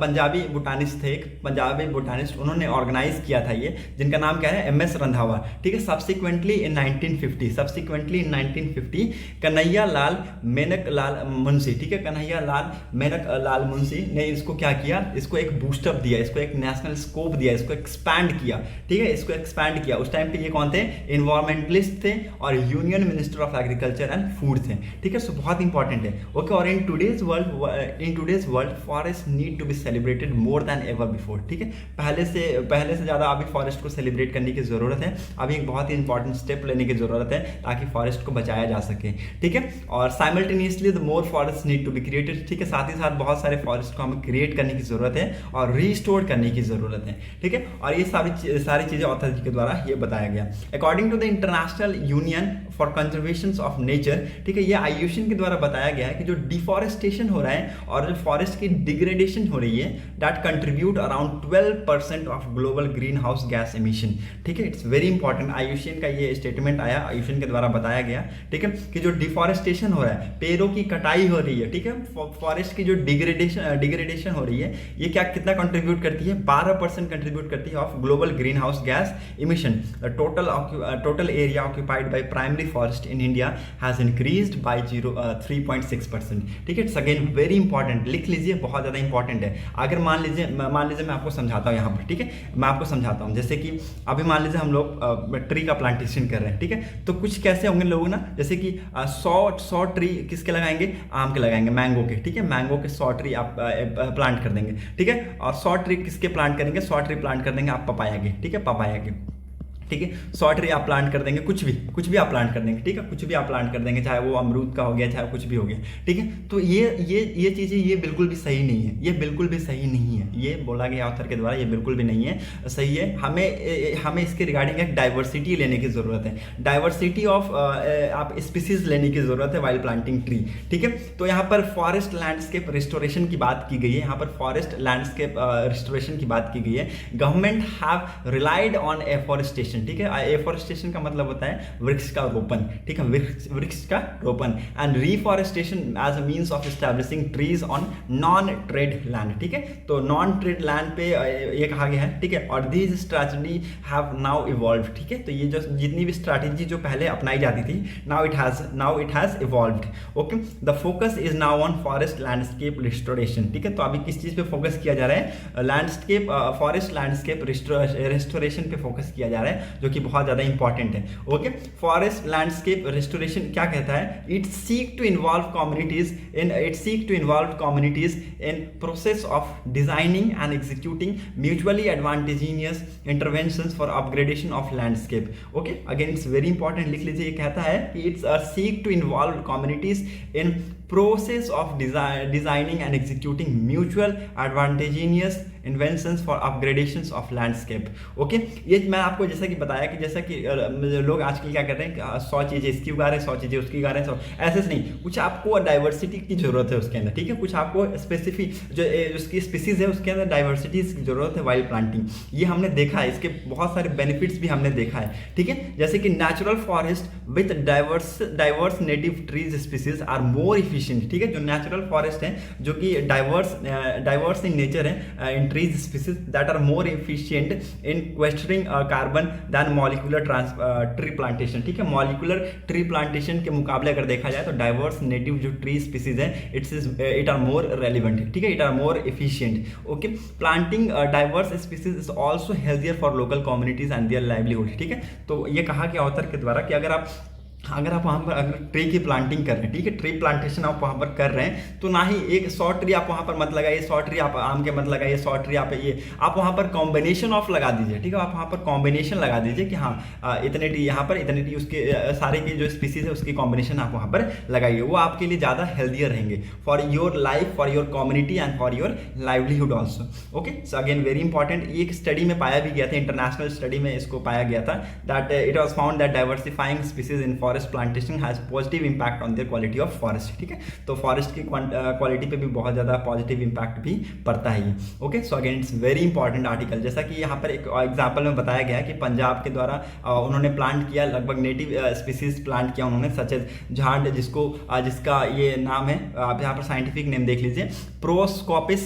पंजाबी बोटानिस्ट थे, एक पंजाबी बोटानिस्ट, उन्होंने ऑर्गेनाइज किया था ये, जिनका नाम क्या है, MS रंधावा, ठीक है। सब्सिक्वेंटली इन 1950 कन्हैया लाल मेनक लाल मुंशी, ठीक है, कन्हैया लाल मेनक लाल मुंशी ने इसको क्या किया, इसको एक बूस्टअप दिया, इसको एक नेशनल स्कोप दिया, इसको एक्सपैंड किया, ठीक है, इसको एक्सपैंड किया। उस टाइम पे ये कौन थे, इन्वायरमेंटलिस्ट थे और union minister of agriculture and food थे, ठीक है। सो बहुत इंपॉर्टेंट है, ओके। और in today's world forest need to be celebrated more than ever before, ठीक है। पहले से ज़्यादा अभी फॉरेस्ट को सेलिब्रेट करने की ज़रूरत है। अभी एक बहुत ही इंपॉर्टेंट स्टेप लेने की ज़रूरत है ताकि फॉरेस्ट को बचाया जा सके, ठीक है। और simultaneously the more forest need to be created, ठीक है। साथ ही साथ बहुत सारे फॉरेस्ट को हमें क्रिएट करने की ज़रूरत है और रीस्टोर करने की ज़रूरत है, ठीक है। और ये सारी चीज़ें ऑथर जी के द्वारा ये बताया गया। According to the International Union for Conservation of Nature, ठीक है, ये आईयूसीएन के द्वारा बताया गया है कि जो डिफॉरेस्टेशन हो रहा है और जो फॉरेस्ट की डिग्रेडेशन हो रही है, that contribute around 12% of global green house gas emission, ठीक है। इट्स वेरी इंपॉर्टेंट, आईयूसीएन का ये स्टेटमेंट आया, आईयूसीएन के द्वारा बताया गया, ठीक है, कि जो डिफॉरेस्टेशन हो रहा है, पेड़ों की कटाई हो रही है, ठीक है, फॉरेस्ट की जो डिग्रेडेशन हो रही है, ये कितना कंट्रीब्यूट करती है, 12% कंट्रीब्यूट करती है of global green house gas emission. Total area occupied by primary forest in India has increased by 3.6%, ठीक है। इट्स अगेन वेरी इंपॉर्टेंट, लिख लीजिए, बहुत ज़्यादा इंपॉर्टेंट है। अगर मान लीजिए मैं आपको समझाता हूँ यहाँ पर, ठीक है, मैं आपको समझाता हूँ। जैसे कि अभी मान लीजिए हम लोग ट्री का प्लांटेशन कर रहे हैं, ठीक है, तो कुछ कैसे होंगे लोग ना, जैसे कि 100 ट्री किसके लगाएंगे, आम के लगाएंगे, मैंगो के, ठीक है, मैंगो के 100 ट्री आप प्लांट कर देंगे, ठीक है। और 100 ट्री किसके प्लांट करेंगे, 100 ट्री प्लांट कर देंगे आप पपाया के, ठीक है, पपाया के, ठीक है। 100 ट्री आप प्लांट कर देंगे, कुछ भी आप प्लांट कर देंगे, ठीक है, कुछ भी आप प्लांट कर देंगे, चाहे वो अमरूद का हो गया, चाहे कुछ भी हो गया, ठीक है। तो ये चीज़ें ये बिल्कुल भी सही नहीं है, ये बिल्कुल भी सही नहीं है, ये बोला गया ऑथर के द्वारा, ये बिल्कुल भी नहीं है सही है। हमें इसके रिगार्डिंग एक डाइवर्सिटी लेने की ज़रूरत है, डाइवर्सिटी ऑफ आप स्पीसीज लेने की ज़रूरत है वाइल प्लांटिंग ट्री, ठीक है। तो यहाँ पर फॉरेस्ट लैंडस्केप रिस्टोरेशन की बात की गई है, यहाँ पर फॉरेस्ट लैंडस्केप रिस्टोरेशन की बात की गई है। Government have relied on afforestation, ठीक है। एफॉरेस्टेशन का मतलब होता है वृक्ष का रोपण, ठीक है, वृक्ष का रोपण, and reforestation as a means of establishing trees on non treed land, ठीक है। तो नॉन ट्रेड लैंड पे ये कहा गया है, ठीक है। और this strategy have now evolve, ठीक है। तो ये जो जितनी भी स्ट्रैटेजी जो पहले अपनाई जाती थी, now it has evolved, okay. The focus is now on forest landscape restoration, ठीक है। तो अभी किस चीज पे फोकस किया जा रहा है, लैंडस्केप फॉरेस्ट लैंडस्केप रिस्टोरेशन पे फोकस किया जा रहा है, जो कि बहुत ज़्यादा इंपॉर्टेंट है, ओके। फॉरेस्ट लैंडस्केप रिस्टोरेशन क्या कहता है, it seek to involve communities in process of designing and executing mutually advantageous interventions for upgradation of landscape, okay. Again it's very important, लिख लीजिए, ये कहता है कि it's seek to involve communities in process of designing and executing mutual advantageous inventions for upgradations of landscape, okay। ये मैं आपको जैसा कि बताया कि जैसा कि लोग आजकल क्या करते हैं, 100 चीज़ें इसकी उगा रहे हैं, 100 चीज़ें उसकी उगा रहे हैं, ऐसे से नहीं, कुछ आपको डाइवर्सिटी की जरूरत है उसके अंदर, ठीक है। कुछ आपको स्पेसिफिक जो उसकी स्पीसीज है उसके अंदर डाइवर्सिटी की जरूरत है वाइल्ड प्लांटिंग, ये हमने देखा है, इसके बहुत सारे बेनिफिट्स भी हमने देखा है, ठीक है। जैसे कि natural forest with diverse native trees species are more efficient, ठीक है। जो नेचुरल फॉरेस्ट है, जो कि डाइवर्स इन नेचर है, in trees species that are more efficient in sequestering carbon than molecular tree plantation, ठीक है। मॉलिक्यूलर ट्री प्लांटेशन के मुकाबले अगर देखा जाए तो डाइवर्स नेटिव जो ट्री स्पीसीज है, इट आर मोर रेलिवेंट, ठीक है, it are more efficient, okay. Planting diverse species is also healthier for local communities and their livelihood, ठीक है। तो ये कहा कि ऑथर के द्वारा कि अगर आप वहाँ पर अगर ट्री की प्लांटिंग कर रहे हैं, ठीक है, ट्री प्लांटेशन आप वहाँ पर कर रहे हैं, तो ना ही एक 100 ट्री आप वहाँ पर मत लगाइए, 100 ट्री आप आम के मत लगाइए, 100 ट्री आप वहाँ पर कॉम्बिनेशन ऑफ लगा दीजिए, ठीक है। आप वहाँ पर कॉम्बिनेशन लगा दीजिए कि हाँ इतने ट्री यहाँ पर, इतने ट्री उसके सारे की जो स्पीसीज है उसकी कॉम्बिनेशन आप वहाँ पर लगाइए, वो आपके लिए ज़्यादा हेल्थियर रहेंगे for your life, for your community and for your livelihood also, okay. So again very important, एक स्टडी में पाया भी गया था, इंटरनेशनल स्टडी में इसको पाया गया था, that it was found that diversifying species in forest plantation has positive impact on their quality of forest, ठीक है। तो फॉरेस्ट की क्वालिटी पे भी बहुत ज़्यादा पॉजिटिव इंपैक्ट भी पड़ता है, okay. So again it's very important article. जैसा कि यहाँ पर एक एग्जाम्पल में बताया गया कि पंजाब के द्वारा उन्होंने प्लांट किया, लगभग नेटिव स्पीसीज प्लांट किया उन्होंने, सच एज झाड़, जिसका ये नाम है, आप यहाँ पर साइंटिफिक नेम देख लीजिए, प्रोस्कॉपिस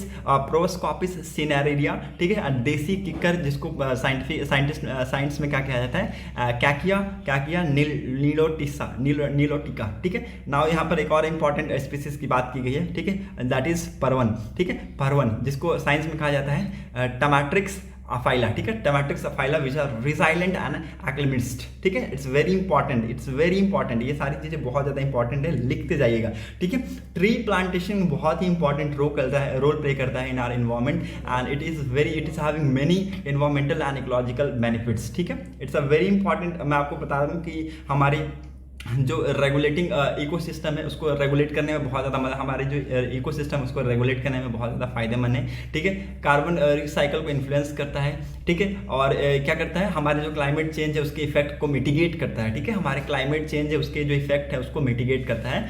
सिनेरिया, ठीक है। देसी किकर, जिसको साइंस में क्या कहा जाता है, कैकिया नीलोटिका, ठीक है। नाउ यहाँ पर एक और इंपॉर्टेंट स्पीसीज की बात की गई है, ठीक है, दैट इज परवन, ठीक है, परवन, जिसको साइंस में कहा जाता है टमाट्रिक्स अफाइला, ठीक है, टमाटिक्स अफाइला विच आर रिजाइलेंट एंड एक्लिमिस्ट, ठीक है, इट्स वेरी इंपॉर्टेंट, ये सारी चीज़ें बहुत ज़्यादा इंपॉर्टेंट है, लिखते जाइएगा, ठीक है। ट्री प्लांटेशन बहुत ही इंपॉर्टेंट रोल प्ले करता है इन are environment and it is having many environmental and ecological benefits, ठीक है। इट्स अ वेरी इंपॉर्टेंट, मैं आपको बता दूं कि हमारी जो रेगुलेटिंग इकोसिस्टम है उसको रेगुलेट करने में बहुत ज़्यादा मदद, हमारे जो इकोसिस्टम है उसको रेगुलेट करने में बहुत ज़्यादा फायदेमंद है, ठीक है। कार्बन रिसाइकल को इन्फ्लुएंस करता है, ठीक है, और क्या करता है, हमारे जो क्लाइमेट चेंज है उसके इफेक्ट को मिटिगेट करता है, ठीक है, हमारे क्लाइमेट चेंज है उसके जो इफेक्ट है उसको मिटिगेट करता है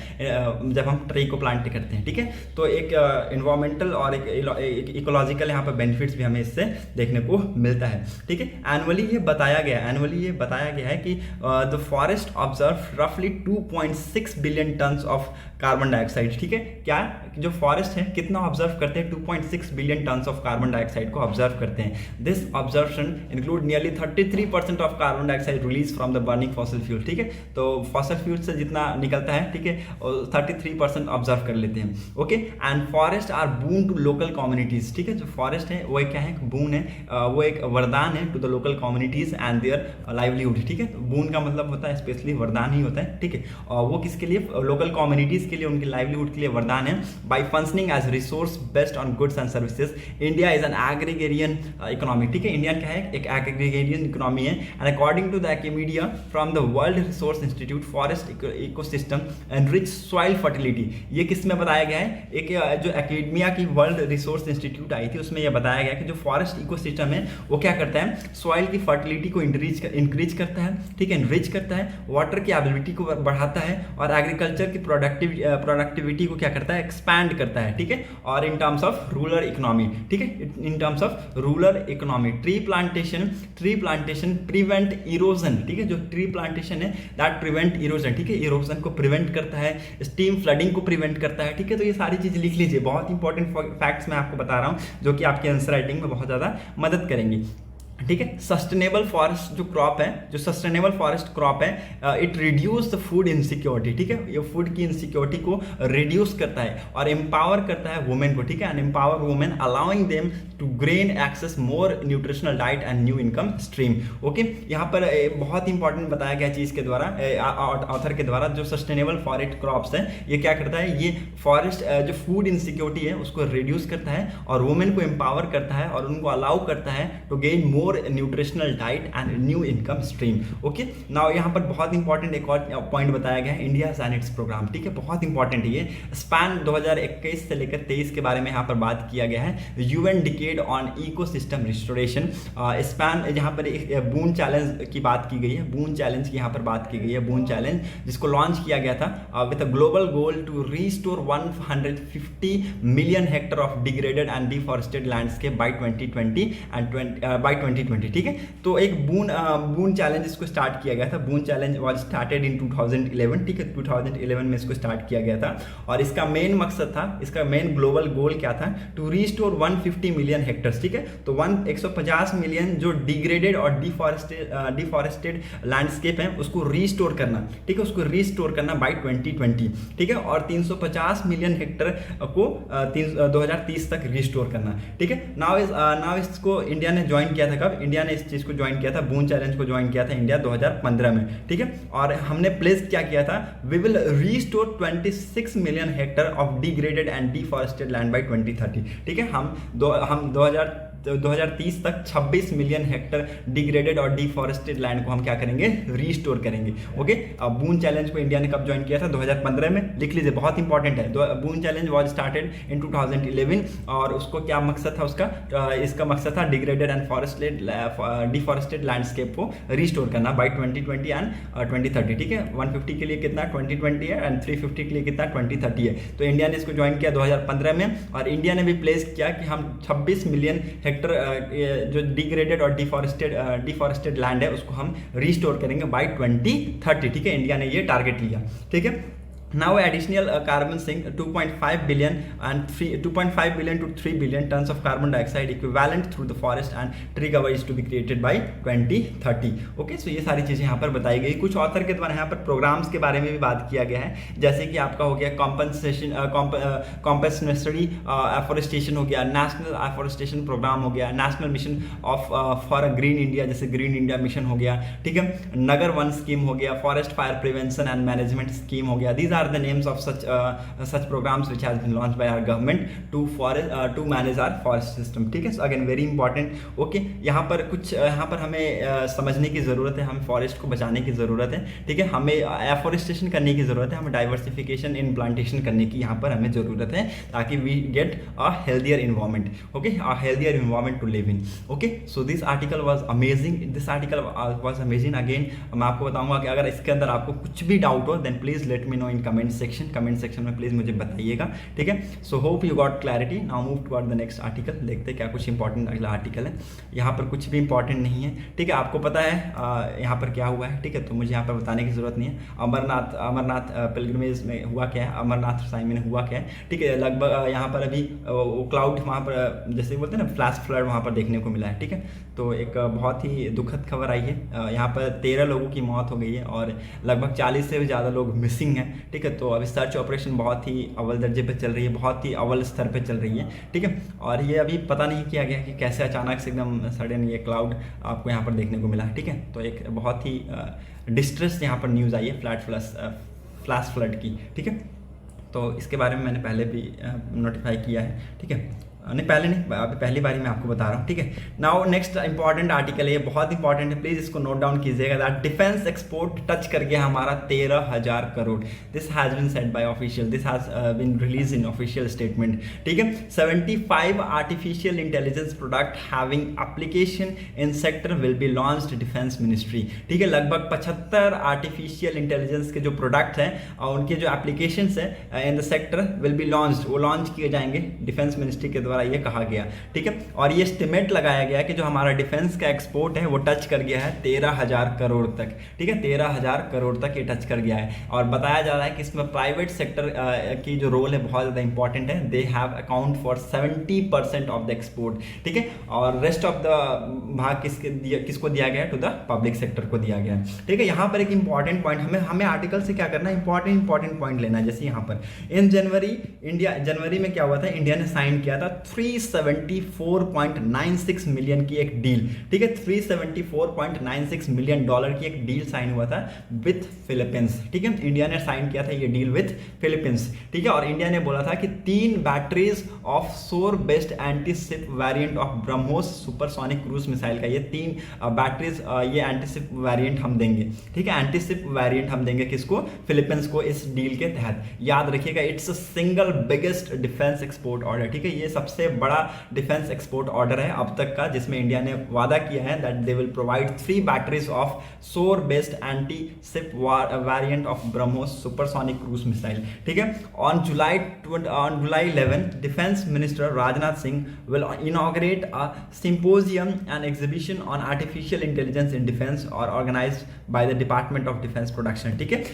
जब हम ट्री को प्लांट करते हैं, ठीक है। तो एक इन्वायरमेंटल और एक इकोलॉजिकल यहाँ पर बेनिफिट्स भी हमें इससे देखने को मिलता है, ठीक है। एनुअली ये बताया गया है कि द फॉरेस्ट ऑब्जर्व रफली 2.6 billion tons of carbon dioxide, ठीक है। क्या जो फॉरेस्ट है कितना ऑब्जर्व करते हैं, 2.6 billion tons of carbon dioxide को ऑब्जर्व करते हैं। This observation include nearly 33% of carbon dioxide release from the burning fossil fuel, ठीक है। तो फॉसिल फ्यूल से जितना निकलता है, ठीक है, 33% ऑब्जर्व कर लेते हैं, okay. And forest are boon to local communities, ठीक है, जो फॉरेस्ट है वो क्या है, बून है, वो एक वरदान है to the local communities and their livelihood, ठीक है। तो बून का मतलब होता है स्पेशली वरदान ही होता है, ठीक है, और वो किसके लिए, लोकल कम्युनिटीज के लिए, उनकी लाइवलीहुड के लिए वरदान है। By functioning as resource based on goods and services, India is an agrarian economy, ठीक है, इंडिया क्या है, एक एग्रीगेरियन इकोनॉमी है। एंड अकॉर्डिंग टू द एकेमीडिया from the world resource institute, forest ecosystem enrich soil fertility, ये किस में बताया गया है, एक जो एकेडमिया की वर्ल्ड रिसोर्स इंस्टीट्यूट आई थी उसमें यह बताया गया कि जो फॉरेस्ट इकोसिस्टम है वो क्या करता है, सॉइल की फर्टिलिटी को इंक्रीज करता है, ठीक है, एनरिच करता है, वाटर की एबिलिटी को बढ़ाता है और एग्रीकल्चर की प्रोडक्टिविटी को क्या करता है, एक्सपैंड करता है, ठीक है। और in terms of rural economy, ठीक है, in terms of rural economy, tree plantation prevent erosion, ठीक है, जो ट्री प्लांटेशन है दैट प्रिवेंट इरोजन, ठीक है, इरोजन को प्रिवेंट करता है, स्टीम फ्लडिंग को प्रिवेंट करता है, ठीक है। तो ये सारी चीज लिख लीजिए, बहुत इंपॉर्टेंट फैक्ट्स मैं आपको बता रहा हूँ जो कि आपके आंसर राइटिंग में बहुत ज्यादा मदद करेंगी, ठीक है। सस्टेनेबल फॉरेस्ट जो क्रॉप है, जो सस्टेनेबल फॉरेस्ट क्रॉप है, it reduce the food insecurity, ठीक है, ये फूड की इनसिक्योरिटी को रिड्यूस करता है और एम्पावर करता है वुमेन को, ठीक है, and empower women allowing them to grain access more nutritional diet and new income stream, okay. यहाँ पर बहुत इंपॉर्टेंट बताया गया चीज़ के द्वारा, ऑथर के द्वारा, जो सस्टेनेबल फॉरेस्ट क्रॉप्स है ये क्या करता है, ये फॉरेस्ट जो फूड इनसिक्योरिटी है उसको रिड्यूस करता है और वुमेन को एम्पावर करता है और उनको अलाउ करता है to gain more nutritional diet and new income stream, okay. Now यहाँ पर बहुत इंपॉर्टेंट एक और पॉइंट बताया गया है, इंडिया एंड इट्स प्रोग्राम, ठीक है, बहुत इंपॉर्टेंट है ये। स्पैन 2021 से लेकर 23 के बारे में यहाँ पर बात किया गया है, UN decade on ecosystem restoration. Span यहाँ पर एक बून चैलेंज की बात की गई है, बून चैलेंज की यहाँ पर बात की गई है, बून चैलेंज जिसको लॉन्च किया गया था with a global goal to restore 150 million hectare of degraded and deforested landscape by 2020 and by 2020, ठीक है। तो एक बून चैलेंज इसको स्टार्ट किया गया था, बून चैलेंज वाज स्टार्टेड इन 2011, ठीक है, 2011 में इसको स्टार्ट किया गया था और इसका मेन मकसद था, इसका मेन ग्लोबल गोल क्या था, टू रीस्टोर 150 मिलियन हेक्टर्स, ठीक है। तो 150 मिलियन जो डिग्रेडेड और डिफॉरेस्टेड लैंडस्केप है उसको रीस्टोर करना, ठीक है, उसको रीस्टोर करना बाय 2020, ठीक है, और 350 मिलियन हेक्टर को 2030 तक रीस्टोर करना, ठीक है। नाउ इसको इंडिया ने ज्वाइन किया था, कब इंडिया ने इस चीज को ज्वाइन किया था, बून चैलेंज को ज्वाइन किया था इंडिया 2015 में, ठीक है। और हमने प्लेस क्या किया था, we will restore 26 million hectare of degraded and deforested land by 2030, ठीक है। हम 2030 तक 26 मिलियन हेक्टर डिग्रेडेड और डिफॉरेस्टेड लैंड को हम क्या करेंगे, रीस्टोर करेंगे, ओके। बून चैलेंज को इंडिया ने कब ज्वाइन किया था, 2015 में, लिख लीजिए, बहुत इंपॉर्टेंट है। बून चैलेंज वाज स्टार्टेड इन 2011 और उसको क्या मकसद था उसका, इसका मकसद था डिग्रेडेड एंड डिफॉरेस्टेड लैंडस्केप को रीस्टोर करना बाय 2020 एंड 2030, ठीक है। 150 के लिए कितना 2020 है एंड 350 के लिए कितना 2030 है। तो इंडिया ने इसको ज्वाइन किया 2015 में और इंडिया ने भी प्लेस किया कि हम 26 मिलियन हेक्टर जो डिग्रेडेड और डिफॉरेस्टेड लैंड है उसको हम रीस्टोर करेंगे बाय 2030, ठीक है। इंडिया ने ये टारगेट लिया, ठीक है। Now additional carbon sink 2.5 billion and 2.5 billion to 3 billion tons of carbon dioxide equivalent through the forest and tree cover is to be created by 2030. Okay, so ये सारी चीज़ें यहाँ पर बताई गई। कुछ ऑथर के द्वारा यहाँ पर प्रोग्राम्स के बारे में भी बात किया गया है, जैसे कि आपका हो गया कॉम्पेंसेटरी एफोरेस्टेशन हो गया, नेशनल एफोरेस्टेशन प्रोग्राम हो गया, national mission of for a green India जैसे ग्रीन इंडिया मिशन हो गया, ठीक है, नगर वन स्कीम हो गया, forest fire prevention and management scheme हो गया। These are the names of such programs which has been launched by our government to manage our forest system, ठीक है। so again very important, okay, यहाँ पर कुछ यहाँ पर हमें समझने की ज़रूरत है, हमें फॉरेस्ट को बचाने की ज़रूरत है, ठीक है, हमें एफोरेस्टेशन करने की ज़रूरत है, हमें डाइवर्सिफिकेशन इन प्लांटेशन करने की यहाँ पर हमें ज़रूरत है, ताकि we get a healthier environment, okay, a healthier environment to live in, okay. So this article was amazing, this article was amazing. Again मैं आपको बताऊंगा कि अगर इसके अंदर आपको कुछ भी डाउट हो then please let me know in comment section में प्लीज़ मुझे बताइएगा, ठीक है। So hope you got clarity. Now move toward the next article, देखते हैं क्या कुछ इंपॉर्टेंट अगला आर्टिकल है। यहाँ पर कुछ भी इंपॉर्टेंट नहीं है, ठीक है, आपको पता है यहाँ पर क्या हुआ है, ठीक है, तो मुझे यहाँ पर बताने की ज़रूरत नहीं है। अमरनाथ पिलग्रिमेज में हुआ क्या है, अमरनाथ साइड में हुआ क्या है, ठीक है, लगभग यहाँ पर अभी क्लाउड वहाँ पर जैसे बोलते हैं ना फ्लैश फ्लड वहाँ पर देखने को मिला है, ठीक है। तो एक बहुत ही दुखद खबर आई है, यहाँ पर 13 लोगों की मौत हो गई है और लगभग 40 से भी ज़्यादा लोग मिसिंग हैं, ठीक है। तो अभी सर्च ऑपरेशन बहुत ही अव्वल दर्जे पे चल रही है, बहुत ही अव्वल स्तर पे चल रही है, ठीक है। और ये अभी पता नहीं किया गया कि कैसे अचानक से एकदम सडन ये क्लाउड आपको यहाँ पर देखने को मिला है, ठीक है। तो एक बहुत ही डिस्ट्रेस यहाँ पर न्यूज़ आई है फ्लैश फ्लड की, ठीक है। तो इसके बारे में मैंने पहले भी नोटिफाई किया है, ठीक है, नहीं पहले नहीं, अभी पहली बारी मैं आपको बता रहा हूँ, ठीक है। नाउ नेक्स्ट इंपॉर्टेंट आर्टिकल है, ये बहुत इंपॉर्टेंट है, प्लीज़ इसको नोट डाउन कीजिएगा। दैट डिफेंस एक्सपोर्ट टच कर गया हमारा 13,000 crore. This has been said by official, this has been release in official statement, ठीक है। 75 artificial intelligence product having application in sector will be launched defence ministry, ठीक है। लगभग 75 आर्टिफिशियल इंटेलिजेंस के जो प्रोडक्ट हैं और उनके जो एप्लीकेशंस हैं in the sector will be launched, वो लॉन्च किए जाएंगे डिफेंस मिनिस्ट्री के द्वारा, ये कहा गया, ठीक है। और ये एस्टिमेट लगाया गया कि जो हमारा डिफेंस का एक्सपोर्ट है वो टच कर गया है 13,000 करोड़ तक, ठीक है, 13,000 करोड़ तक ये टच कर गया है। और बताया जा रहा है कि इसमें प्राइवेट सेक्टर की जो रोल है बहुत ज़्यादा इंपॉर्टेंट है, they have account for 70% of the export, ठीक है। और रेस्ट ऑफ द भाग किसको दिया गया है, टू द पब्लिक सेक्टर को दिया गया है, ठीक है। यहाँ पर एक इंपॉर्टेंट पॉइंट हमें आर्टिकल से क्या करना है, इंपॉर्टेंट पॉइंट लेना है। जैसे यहाँ पर इन जनवरी में क्या हुआ था, इंडिया ने साइन किया था 374.96 मिलियन की एक डील, ठीक है, 374.96 मिलियन डॉलर की एक डील साइन हुआ था विथ फिलीपींस, ठीक है। इंडिया ने साइन किया था ये डील विथ फिलीपींस, ठीक है। और इंडिया ने बोला था कि 3 batteries of shore based anti ship variant of BrahMos supersonic cruise missile का, ये 3 बैटरीज ये एंटी शिप वेरिएंट हम देंगे, ठीक है, एंटी शिप वेरिएंट हम देंगे किसको, फिलीपींस को, इस डील के तहत। याद रखिएगा it's a single biggest defence export order, ठीक है, ये सबसे बड़ा डिफेंस एक्सपोर्ट ऑर्डर है अब तक का, जिसमें इंडिया ने वादा किया है that they will provide 3 batteries of shore based anti ship variant of BrahMos supersonic cruise missile, ठीक है। On July 11 defence minister Rajnath Singh will inaugurate a symposium and exhibition on artificial intelligence in defence और organised by the department of defence production, ठीक है।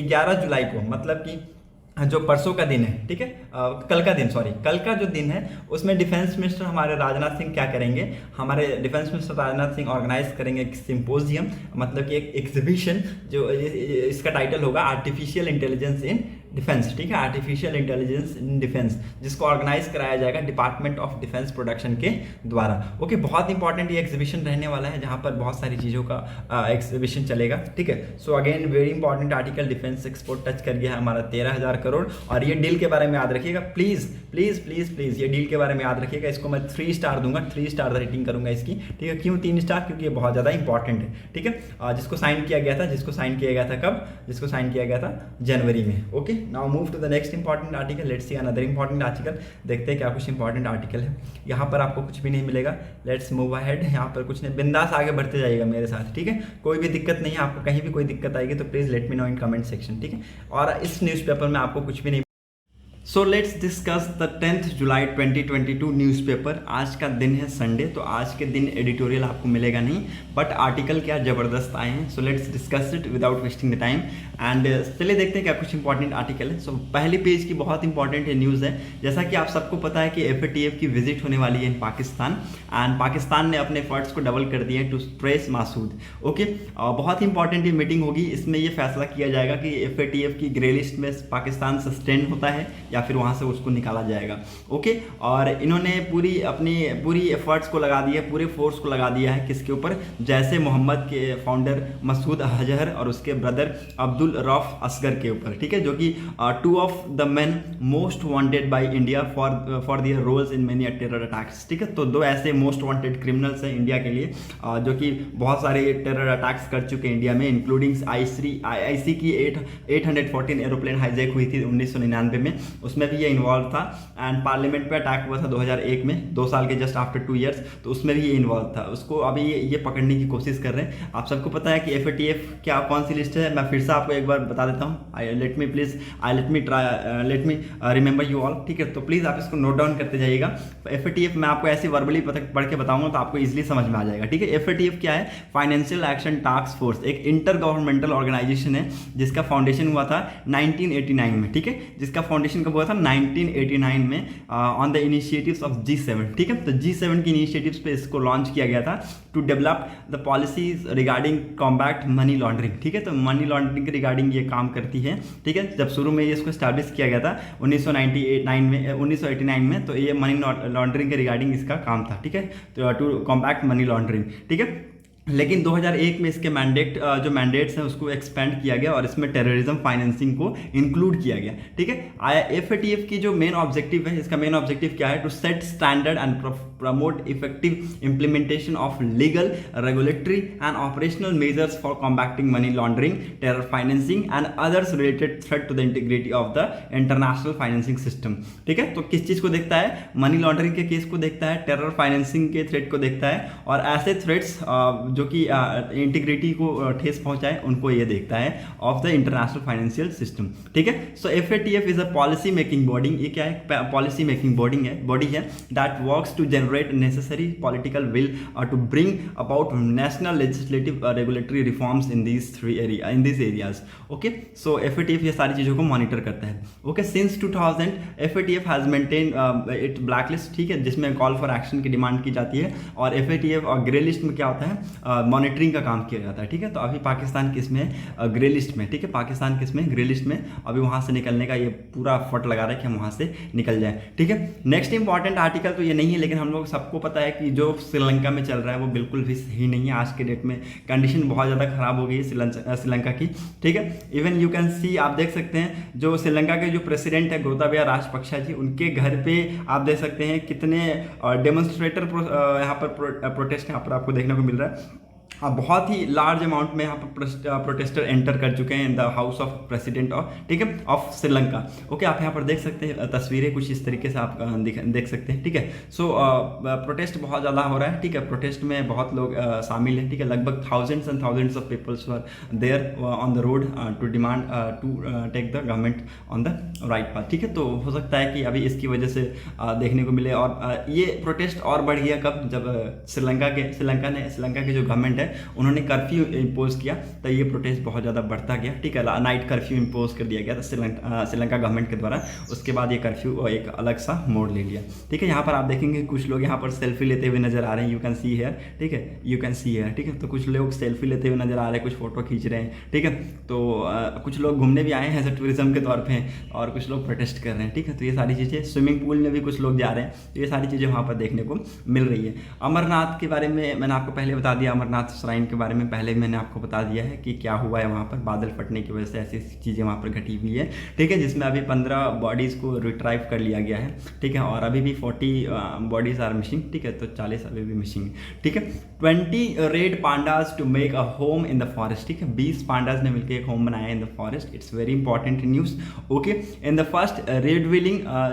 11 जुलाई को, मतलब कि जो परसों का दिन है, ठीक है, कल का जो दिन है उसमें डिफेंस मिनिस्टर हमारे राजनाथ सिंह क्या करेंगे, हमारे defence minister Rajnath Singh organise करेंगे एक सिंपोजियम, मतलब कि एक एग्जीबिशन, जो इसका टाइटल होगा आर्टिफिशियल इंटेलिजेंस इन डिफेंस, ठीक है, आर्टिफिशियल इंटेलिजेंस इन डिफेंस, जिसको ऑर्गेनाइज कराया जाएगा डिपार्टमेंट ऑफ डिफेंस प्रोडक्शन के द्वारा। ओके, बहुत इंपॉर्टेंट ये एग्जीबिशन रहने वाला है, जहां पर बहुत सारी चीज़ों का एग्जीबिशन चलेगा, ठीक है। So again very important article, defence export touch कर गया है हमारा 13,000 करोड़। और ये डील के बारे में याद रखिएगा, प्लीज़ प्लीज़ प्लीज़ प्लीज़ ये डील के बारे में याद रखिएगा। इसको मैं 3 स्टार दूंगा, 3 स्टार रेटिंग करूंगा इसकी, ठीक है। क्यों 3 स्टार? क्योंकि ये बहुत ज़्यादा इंपॉर्टेंट है, ठीक है। जिसको साइन किया गया था, कब, जिसको साइन किया गया था जनवरी में। Okay, now move to the next important article, let's see another important article. देखते हैं क्या कुछ इंपॉर्टेंट आर्टिकल है। यहाँ पर आपको कुछ भी नहीं मिलेगा, लेट्स मूव अहेड। यहाँ पर कुछ नहीं, बिंदास आगे बढ़ते जाइएगा मेरे साथ, ठीक है। कोई भी दिक्कत नहीं है, आपको कहीं भी कोई दिक्कत आएगी तो please let me know in comment section, ठीक है। और इस न्यूज़पेपर में आपको कुछ भी नहीं so let's discuss the 10th July 2022 newspaper. आज का दिन है संडे, तो आज के दिन एडिटोरियल आपको मिलेगा नहीं, बट आर्टिकल क्या ज़बरदस्त आए हैं। So let's discuss it without wasting the time and चलिए देखते हैं क्या कुछ इंपॉर्टेंट आर्टिकल है। सो पहली पेज की बहुत इंपॉर्टेंट न्यूज़ है। जैसा कि आप सबको पता है कि FATF की विजिट होने वाली है इन पाकिस्तान, एंड पाकिस्तान ने अपने एफर्ट्स को डबल कर दिए टू प्रेस मासूद। ओके, बहुत ही इंपॉर्टेंट ये मीटिंग होगी। इसमें ये फैसला किया जाएगा कि FATF की ग्रे लिस्ट में पाकिस्तान सस्टेन होता है या फिर वहाँ से उसको निकाला जाएगा। ओके, और इन्होंने पूरी एफर्ट्स को लगा दिया, पूरे फोर्स को लगा दिया है किसके ऊपर, जैसे मोहम्मद के फाउंडर मसूद अजहर और उसके ब्रदर अब्दुल रऊफ असगर के ऊपर, ठीक है, जो कि 2 of the main most wanted by India for their roles in many terror attacks. ठीक है, तो 2 ऐसे मोस्ट वांटेड क्रिमिनल्स हैं इंडिया के लिए जो कि बहुत सारे टेरर अटैक्स कर चुके हैं इंडिया में, इंक्लूडिंग IC की 814 एरोप्लेन हाईजैक हुई थी 1999 में, उसमें भी ये इन्वॉल्व था। एंड पार्लियामेंट पे अटैक हुआ था 2001 में, 2 साल के जस्ट आफ्टर 2 ईयर्स, तो उसमें भी ये इन्वॉल्व था। उसको अभी ये पकड़ने की कोशिश कर रहे हैं। आप सबको पता है कि FATF क्या कौन सी लिस्ट है, मैं फिर से आपको एक बार बता देता हूँ। Let me remember you all. ठीक है, तो प्लीज़ आप इसको नोट डाउन करते जाइएगा। FATF मैं आपको ऐसे वर्बली पढ़ के बताऊंगा तो आपको इजीली समझ में आ जाएगा। ठीक है, FATF क्या है? फाइनेंशियल एक्शन टास्क फोर्स, एक इंटर गवर्नमेंटल ऑर्गेनाइजेशन है जिसका फाउंडेशन हुआ था 1989 में। ठीक है, जिसका फाउंडेशन कब हुआ था? 1989 में on the initiatives of G7। ठीक है, तो G7 की इनिशिएटिव्स पे इसको लॉन्च किया गया था to develop the policies regarding combat money laundering. ठीक है, तो मनी लॉन्ड्रिंग के रिगार्डिंग ये काम करती है। ठीक है, जब शुरू में ये इसको स्टैब्लिश किया गया था 1989 में, तो ये मनी लॉन्ड्रिंग के रिगार्डिंग इसका काम था। ठीक है, तो टू कॉम्बैट मनी लॉन्ड्रिंग। ठीक है, लेकिन 2001 में इसके जो मैंडेट्स हैं उसको एक्सपेंड किया गया और इसमें टेररिज्म फाइनेंसिंग को इंक्लूड किया गया। ठीक है, FATF की जो मेन ऑब्जेक्टिव है, इसका मेन ऑब्जेक्टिव क्या है? To set standard and promote effective implementation of legal, regulatory and operational measures for combating money laundering, terror financing and others related threat to the integrity of the international financing system. ठीक है, तो किस चीज़ को देखता है? मनी लॉन्ड्रिंग के केस को देखता है, टेरर फाइनेंसिंग के थ्रेट को देखता है, और ऐसे थ्रेट्स जो कि इंटीग्रिटी को ठेस पहुंचाए उनको ये देखता है of the international financial system. ठीक है, so FATF is a policy making body. ये क्या है? पॉलिसी मेकिंग बॉडी है that works to generate necessary political will to bring about national legislative regulatory reforms in this areas. Okay, so FATF ये सारी चीज़ों को मॉनिटर करता है। Okay, since 2000 FATF has maintain it black list, ठीक है, जिसमें कॉल फॉर एक्शन की डिमांड की जाती है, और FATF और ग्रे लिस्ट में क्या होता है? मॉनिटरिंग का काम किया जाता है। ठीक है, तो अभी पाकिस्तान किस में? ग्रे लिस्ट में। ठीक है, पाकिस्तान किस में? ग्रे लिस्ट में। अभी वहाँ से निकलने का ये पूरा एफर्ट लगा रहा है कि हम वहाँ से निकल जाएं। ठीक है, नेक्स्ट इंपॉर्टेंट आर्टिकल तो ये नहीं है, लेकिन हम लोग सबको पता है कि जो श्रीलंका में चल रहा है वो बिल्कुल भी सही नहीं है। आज के डेट में कंडीशन बहुत ज़्यादा खराब हो गई है श्रीलंका की। ठीक है, इवन यू कैन सी, आप देख सकते हैं जो श्रीलंका के जो प्रेसिडेंट है गोताबाया राजपक्षा जी, उनके घर पे आप देख सकते हैं कितने डेमोन्स्ट्रेटर यहाँ पर प्रोटेस्ट यहाँ पर आपको देखने को मिल रहा है। बहुत ही लार्ज अमाउंट में यहाँ पर प्रोटेस्टर एंटर कर चुके हैं in the house of president of, ठीक है, ऑफ श्रीलंका। ओके, आप यहाँ पर देख सकते हैं तस्वीरें कुछ इस तरीके से आप देख सकते हैं। ठीक है, सो प्रोटेस्ट बहुत ज़्यादा हो रहा है। ठीक है, प्रोटेस्ट में बहुत लोग शामिल हैं। ठीक है, लगभग thousands and thousands of peoples were there on the road to demand to take the government on the right path. ठीक है, तो हो सकता है कि अभी इसकी वजह से देखने को मिले, और ये प्रोटेस्ट और बढ़ गया कब? जब श्रीलंका की जो गवर्नमेंट है उन्होंने कर्फ्यू इम्पोज किया, तो ये प्रोटेस्ट बहुत ज़्यादा बढ़ता गया। ठीक है, नाइट कर्फ्यू इम्पोज कर दिया गया था श्रीलंका गवर्नमेंट के द्वारा। उसके बाद ये कर्फ्यू एक अलग सा मोड़ ले लिया। ठीक है, यहाँ पर आप देखेंगे कुछ लोग यहाँ पर सेल्फी लेते हुए नजर आ रहे हैं। You can see here. ठीक है, यू कैन सी हेयर। ठीक है, तो कुछ लोग सेल्फी लेते हुए नजर आ रहे हैं, कुछ फोटो खींच रहे हैं। ठीक है, तो कुछ लोग घूमने भी आए हैं एज ए टूरिज्म के तौर पर, और कुछ लोग प्रोटेस्ट कर रहे हैं। ठीक है, तो ये सारी चीज़ें, स्विमिंग पूल में भी कुछ लोग जा रहे हैं, तो ये सारी चीज़ें वहाँ पर देखने को मिल रही है। अमरनाथ के बारे में मैंने आपको पहले बता दिया, अमरनाथ श्राइन के बारे में पहले मैंने आपको बता दिया है कि क्या हुआ है वहाँ पर। बादल फटने की वजह से ऐसी चीज़ें वहाँ पर घटी हुई है। ठीक है, जिसमें अभी 15 बॉडीज़ को रिट्राइव कर लिया गया है। ठीक है, और अभी भी 40 बॉडीज़ आर मिसिंग। ठीक है, तो 40 अभी भी मिसिंग। ठीक है, 20 red pandas to make a home in the forest. ठीक है, 20 पांडाज ने मिलकर एक होम बनाया in the forest. It's very important news. Okay, in the first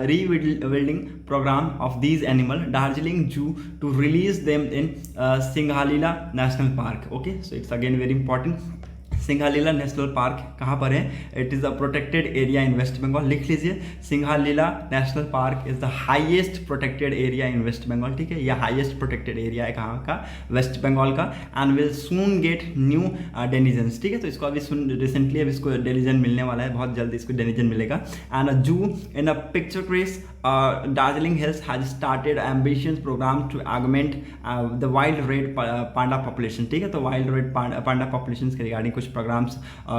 rewilding programme of these animal Darjeeling zoo to release them in Singalila national park. Okay, so it's again very important. Singalila national park कहाँ पर है? It is a protected area in waste Bengal. लिख लीजिए, सिंघालीला national park is the highest protected area in waste Bengal. ठीक है, यह हाईएस्ट प्रोटेक्टेड एरिया है कहाँ का? वेस्ट बंगाल का। And will soon get new denizens. ठीक है, तो इसको अभी रिसेंटली अब इसको डेनिजन मिलने वाला है, बहुत जल्दी इसको डेनिजन मिलेगा। एंड अ जू इन अ पिक्चरक्रेस Darjeeling Hills has started ambitious program to augment the wild red panda population। ठीक है, तो वाइल्ड रेड पांडा पॉपुलेशन के रिगार्डिंग कुछ प्रोग्राम्स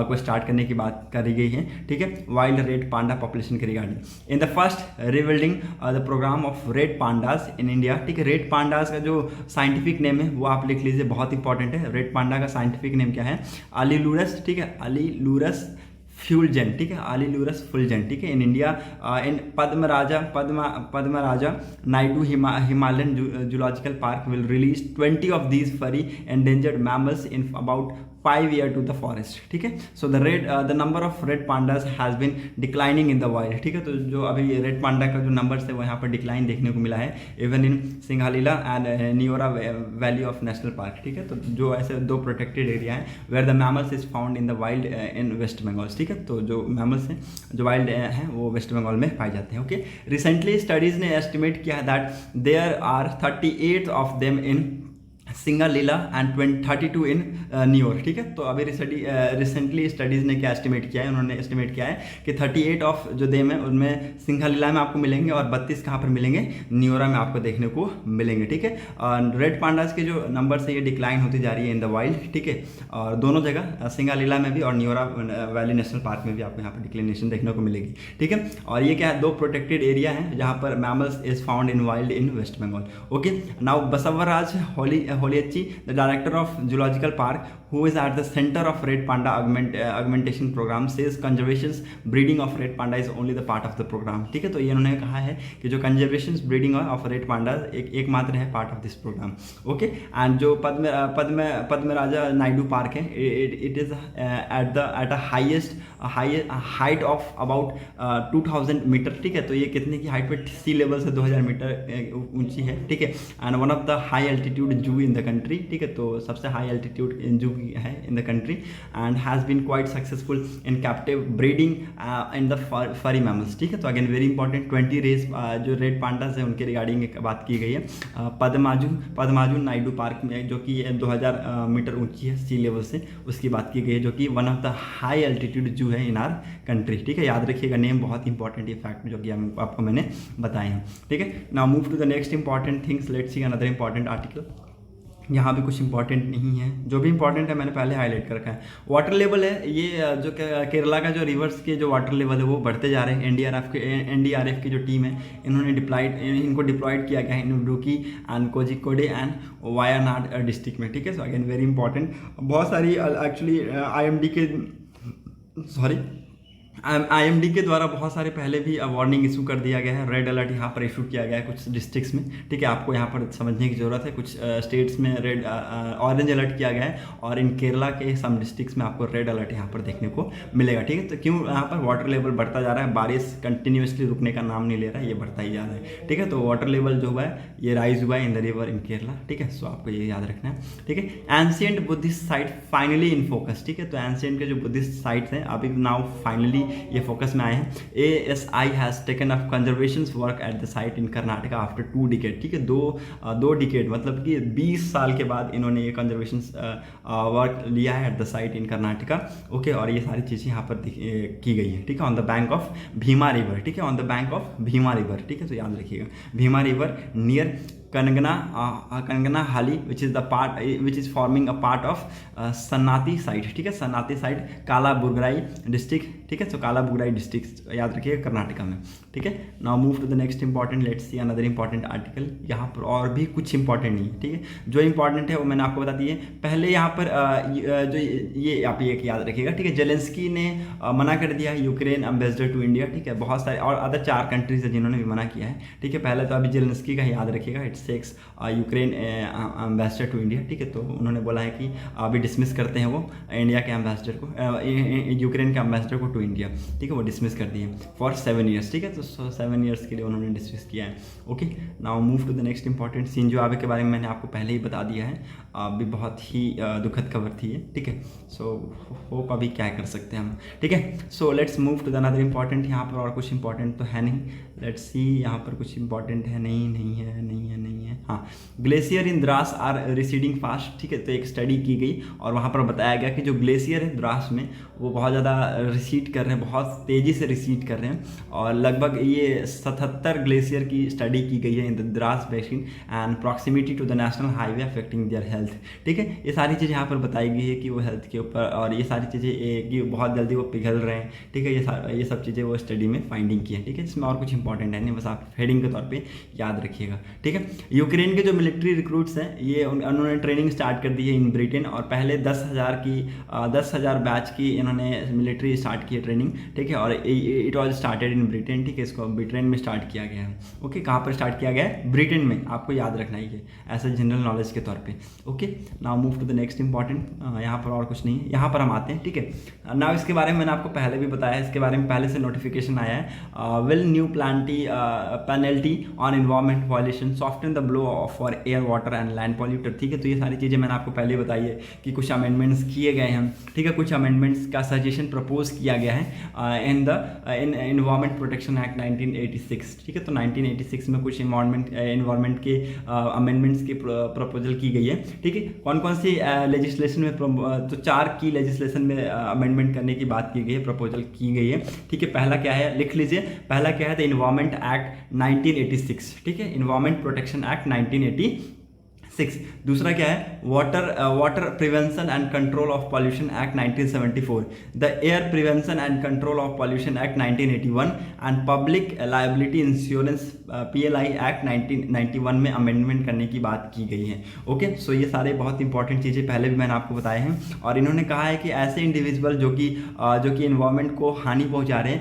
को स्टार्ट करने की बात करी गई है। ठीक है, वाइल्ड रेड पांडा पॉपुलेशन के regarding. In the first rebuilding the programme of red pandas in India. ठीक है, रेड पांडास का जो साइंटिफिक नेम है वो आप लिख लीजिए, बहुत इंपॉर्टेंट है। रेड पांडा का साइंटिफिक नेम क्या है? अलीलूरस। ठीक है, अलीलूरस फ्यूलजेंट। ठीक है, अलीलूरस फुलजेंट। ठीक है, in India in Padmaraja Naidu Himalayan zoological park will release 20 of these furry endangered mammals in about 5 years to the forest। ठीक है, so the number of red pandas has been declining in the wild. ठीक है, तो जो अभी रेड पांडा का जो नंबर्स है वो यहाँ पर डिक्लाइन देखने को मिला है, even in Singalila and Neora valley of national park. ठीक है, तो जो ऐसे दो प्रोटेक्टेड एरिया हैं where the mammals is found in the wild in waste Bengal. ठीक है, तो जो मैमल्स हैं जो वाइल्ड हैं वो वेस्ट बंगाल में पाए जाते हैं। ओके, रिसेंटली स्टडीज़ ने एस्टिमेट किया है that there are 38 of them in Singalila and 32 in न्यूयॉर्क। ठीक है, तो अभी रिसेंटली स्टडीज़ ने क्या एस्टिमेट किया है? उन्होंने एस्टिमेट किया है कि 38 ऑफ जो देम है उनमें सिंगालीला में आपको मिलेंगे और 32 कहाँ पर मिलेंगे? न्यूयॉर्क में आपको देखने को मिलेंगे। ठीक है, रेड पांडास के जो नंबर्स है ये डिक्लाइन होती जा रही है इन द वाइल्ड। ठीक है, और दोनों जगह सिंगालीला में भी और न्यूयॉर्क वैली नेशनल पार्क में भी आपको यहाँ पर डिक्लिनेशन देखने को मिलेगी। ठीक है, और ये क्या है? दो प्रोटेक्टेड एरिया हैं जहाँ पर mammals is found in wild in waste Bengal. Okay, now Basavaraj Holiachi, the director of zoological park, who is at the center of red panda augmentation program, says conservation breeding of red panda is only the part of the program। ठीक है, तो ये उन्होंने कहा है कि जो conservation breeding of red panda एकमात्र है part of this programme. Okay, and जो पद्मराजा नायडू पार्क है, it is at a height of about 2000 metre. ठीक है, तो ये कितने की हाइट पे? सी लेवल से 2000 मीटर ऊंची है। ठीक है, and one of the high altitude जू इन द कंट्री। ठीक है, तो सबसे हाई एल्टीट्यूड जू है in the country and has been quite successful in captive breeding in the furry mammals. ठीक है, तो अगेन वेरी इंपॉर्टेंट 20 रेस जो रेड पांडास है उनके रिगार्डिंग बात की गई है। पद्माजू नायडू पार्क में जो कि 2000 मीटर ऊंची है सी लेवल से, उसकी बात की गई है, जो कि one of the high altitude zoo है इन आर कंट्री। ठीक है, याद रखिएगा, नेम बहुत इंपॉर्टेंट ये फैक्ट जो कि आपको मैंने बताए हैं। ठीक है, now move to the next important things, let's see another important article. यहाँ भी कुछ इंपॉर्टेंट नहीं है, जो भी इंपॉर्टेंट है मैंने पहले हाईलाइट कर रखा है। वाटर लेवल है, ये जो केरला का जो रिवर्स के जो वाटर लेवल है वो बढ़ते जा रहे हैं। एनडीआरएफ की जो टीम है इनको डिप्लॉयड किया गया है in Idukki and Kozhikode and Wayanad district में। ठीक है, सो अगेन वेरी इंपॉर्टेंट, बहुत सारी एक्चुअली आईएमडी के द्वारा बहुत सारे पहले भी वार्निंग इशू कर दिया गया है। रेड अलर्ट यहाँ पर इशू किया गया है कुछ डिस्ट्रिक्ट्स में। ठीक है, आपको यहाँ पर समझने की ज़रूरत है, कुछ स्टेट्स में रेड ऑरेंज अलर्ट किया गया है और इन केरला के सम डिस्ट्रिक्ट्स में आपको रेड अलर्ट यहाँ पर देखने को मिलेगा। ठीक है, तो क्यों? यहाँ पर वाटर लेवल बढ़ता जा रहा है, बारिश कंटिन्यूसली रुकने का नाम नहीं ले रहा है, ये बढ़ता ही जा रहा है। ठीक है, तो वाटर लेवल जो हुआ है ये राइज हुआ है in the river in Kerala. ठीक है, सो आपको ये याद रखना है। ठीक है, ancient Buddhist site finally in focus. ठीक है, तो एंशिएंट के जो बुद्धिस्ट साइट्स हैं अभी नाउ फाइनली ये फोकस में आए हैं। ASI has taken up conservation work at the site in Karnataka after 2 decade. ठीक है, दो डिकेड मतलब कि 20 साल के बाद इन्होंने ये कंजर्वेशन वर्क लिया है at the site in Karnataka. Okay, और ये सारी चीज़ें यहाँ पर की गई है। ठीक है, on the bank of Bhima river. ठीक है, on the bank of Bhima river. ठीक है, तो याद रखिएगा, Bhima river near Kanaganahalli which is forming a part of Sannati site. ठीक है, सन्नाती साइट काला बुगराई डिस्ट्रिक्ट। ठीक है, तो काला बुगराई डिस्ट्रिक्ट याद रखिएगा कर्नाटका में। ठीक है, now move to the next important, let's see another important article. यहाँ पर और भी कुछ इंपॉर्टेंट नहीं है। ठीक है, जो इंपॉर्टेंट है वो मैंने आपको बता दिए। पहले यहाँ पर जो ये आप ये याद रखिएगा। ठीक है, जेलेंस्की ने मना कर दिया है यूक्रेन एम्बेसडर टू इंडिया। ठीक है, बहुत सारे और अदर 4 कंट्रीज है जिन्होंने भी मना किया है। ठीक है, पहले तो अभी जेलेंस्की का याद रखिएगा, it's states Ukraine ambassador to India, ठीक है। तो उन्होंने बोला है कि अभी डिसमिस करते हैं वो इंडिया के एम्बेसडर को, यूक्रेन के एम्बेसडर को टू इंडिया, ठीक है, वो डिसमिस कर दिए फॉर 7 ईयर्स, ठीक है। तो 7 ईयर्स के लिए उन्होंने डिसमिस किया है। Okay, now move to the next important. Shinzo Abe के बारे में मैंने आपको पहले ही बता दिया है, अभी बहुत ही दुखद खबर थी ये, ठीक है। सो होप अभी क्या कर सकते हैं हम, ठीक है। So let's move to the another important. यहाँ पर और कुछ इंपॉर्टेंट तो है नहीं, लेट्स सी यहाँ पर कुछ इंपॉर्टेंट है, नहीं है। हाँ, glacier in Dras are receding fast, ठीक है। तो एक स्टडी की गई और वहाँ पर बताया गया कि जो ग्लेशियर है द्रास में वो बहुत ज़्यादा रिसीड कर रहे हैं, बहुत तेज़ी से रिसीड कर रहे हैं, और लगभग ये 77 ग्लेशियर की स्टडी की गई है in the Dras basin and proximity to the national highway affecting their health, ठीक है। ये सारी चीज़ें यहाँ पर बताई गई है कि वो हेल्थ के ऊपर, और ये सारी चीज़ें कि बहुत जल्दी वो पिघल रहे हैं, ठीक है। ये सब चीज़ें वो स्टडी में फाइंडिंग की है, ठीक है। इसमें और कुछ इंपॉर्टेंट है नहीं, बस आप हेडिंग के तौर पे याद रखिएगा, ठीक है। यूक्रेन के जो मिलिट्री रिक्रूट्स हैं ये उन्होंने ट्रेनिंग स्टार्ट कर दी है इन ब्रिटेन, और पहले 10,000 बैच की इन्होंने मिलिट्री स्टार्ट की है ट्रेनिंग, ठीक है। और it was started in Britain, ठीक है। इसको ब्रिटेन में स्टार्ट किया गया है। ओके, कहाँ पर स्टार्ट किया गया है? ब्रिटेन में, आपको याद रखना ही है ऐसा जनरल नॉलेज के तौर पे। Okay, now move to the next important. यहाँ पर और कुछ नहीं है, यहाँ पर हम आते हैं, ठीक है। नाउ इसके बारे में मैंने आपको पहले भी बताया है, इसके बारे में पहले से नोटिफिकेशन आया है। Will new penalty on environment violation soften the blow for air water and land polluter, ठीक है। तो ये सारी चीज़ें मैंने आपको पहले बताई है कि कुछ अमेंडमेंट्स किए गए हैं, ठीक है। कुछ अमेंडमेंट्स का सजेशन प्रपोज किया गया है इन एनवायरमेंट प्रोटेक्शन एक्ट 1986, ठीक है। तो 1986 में कुछ एनवायरमेंट के अमेंडमेंट्स की प्रपोजल की गई है, ठीक है। कौन कौन सी लेजिस्लेशन में, तो 4 की लेजिस्लेशन में अमेंडमेंट करने की बात की गई है, प्रपोजल की गई है, ठीक है। पहला क्या है, लिख लीजिए, पहला क्या है, द एनवायरमेंट एक्ट 1986, ठीक है, एनवायरमेंट प्रोटेक्शन एक्ट 1986। दूसरा क्या है, water prevention and control of pollution act 1974, the air prevention and control of pollution act 1981 and public liability insurance PLI act 1991 में अमेंडमेंट करने की बात की गई है। ओके, सो ये सारे बहुत इंपॉर्टेंट चीज़ें पहले भी मैंने आपको बताए हैं, और इन्होंने कहा है कि ऐसे इंडिविजुअल जो कि इन्वायरमेंट को हानि पहुंचा रहे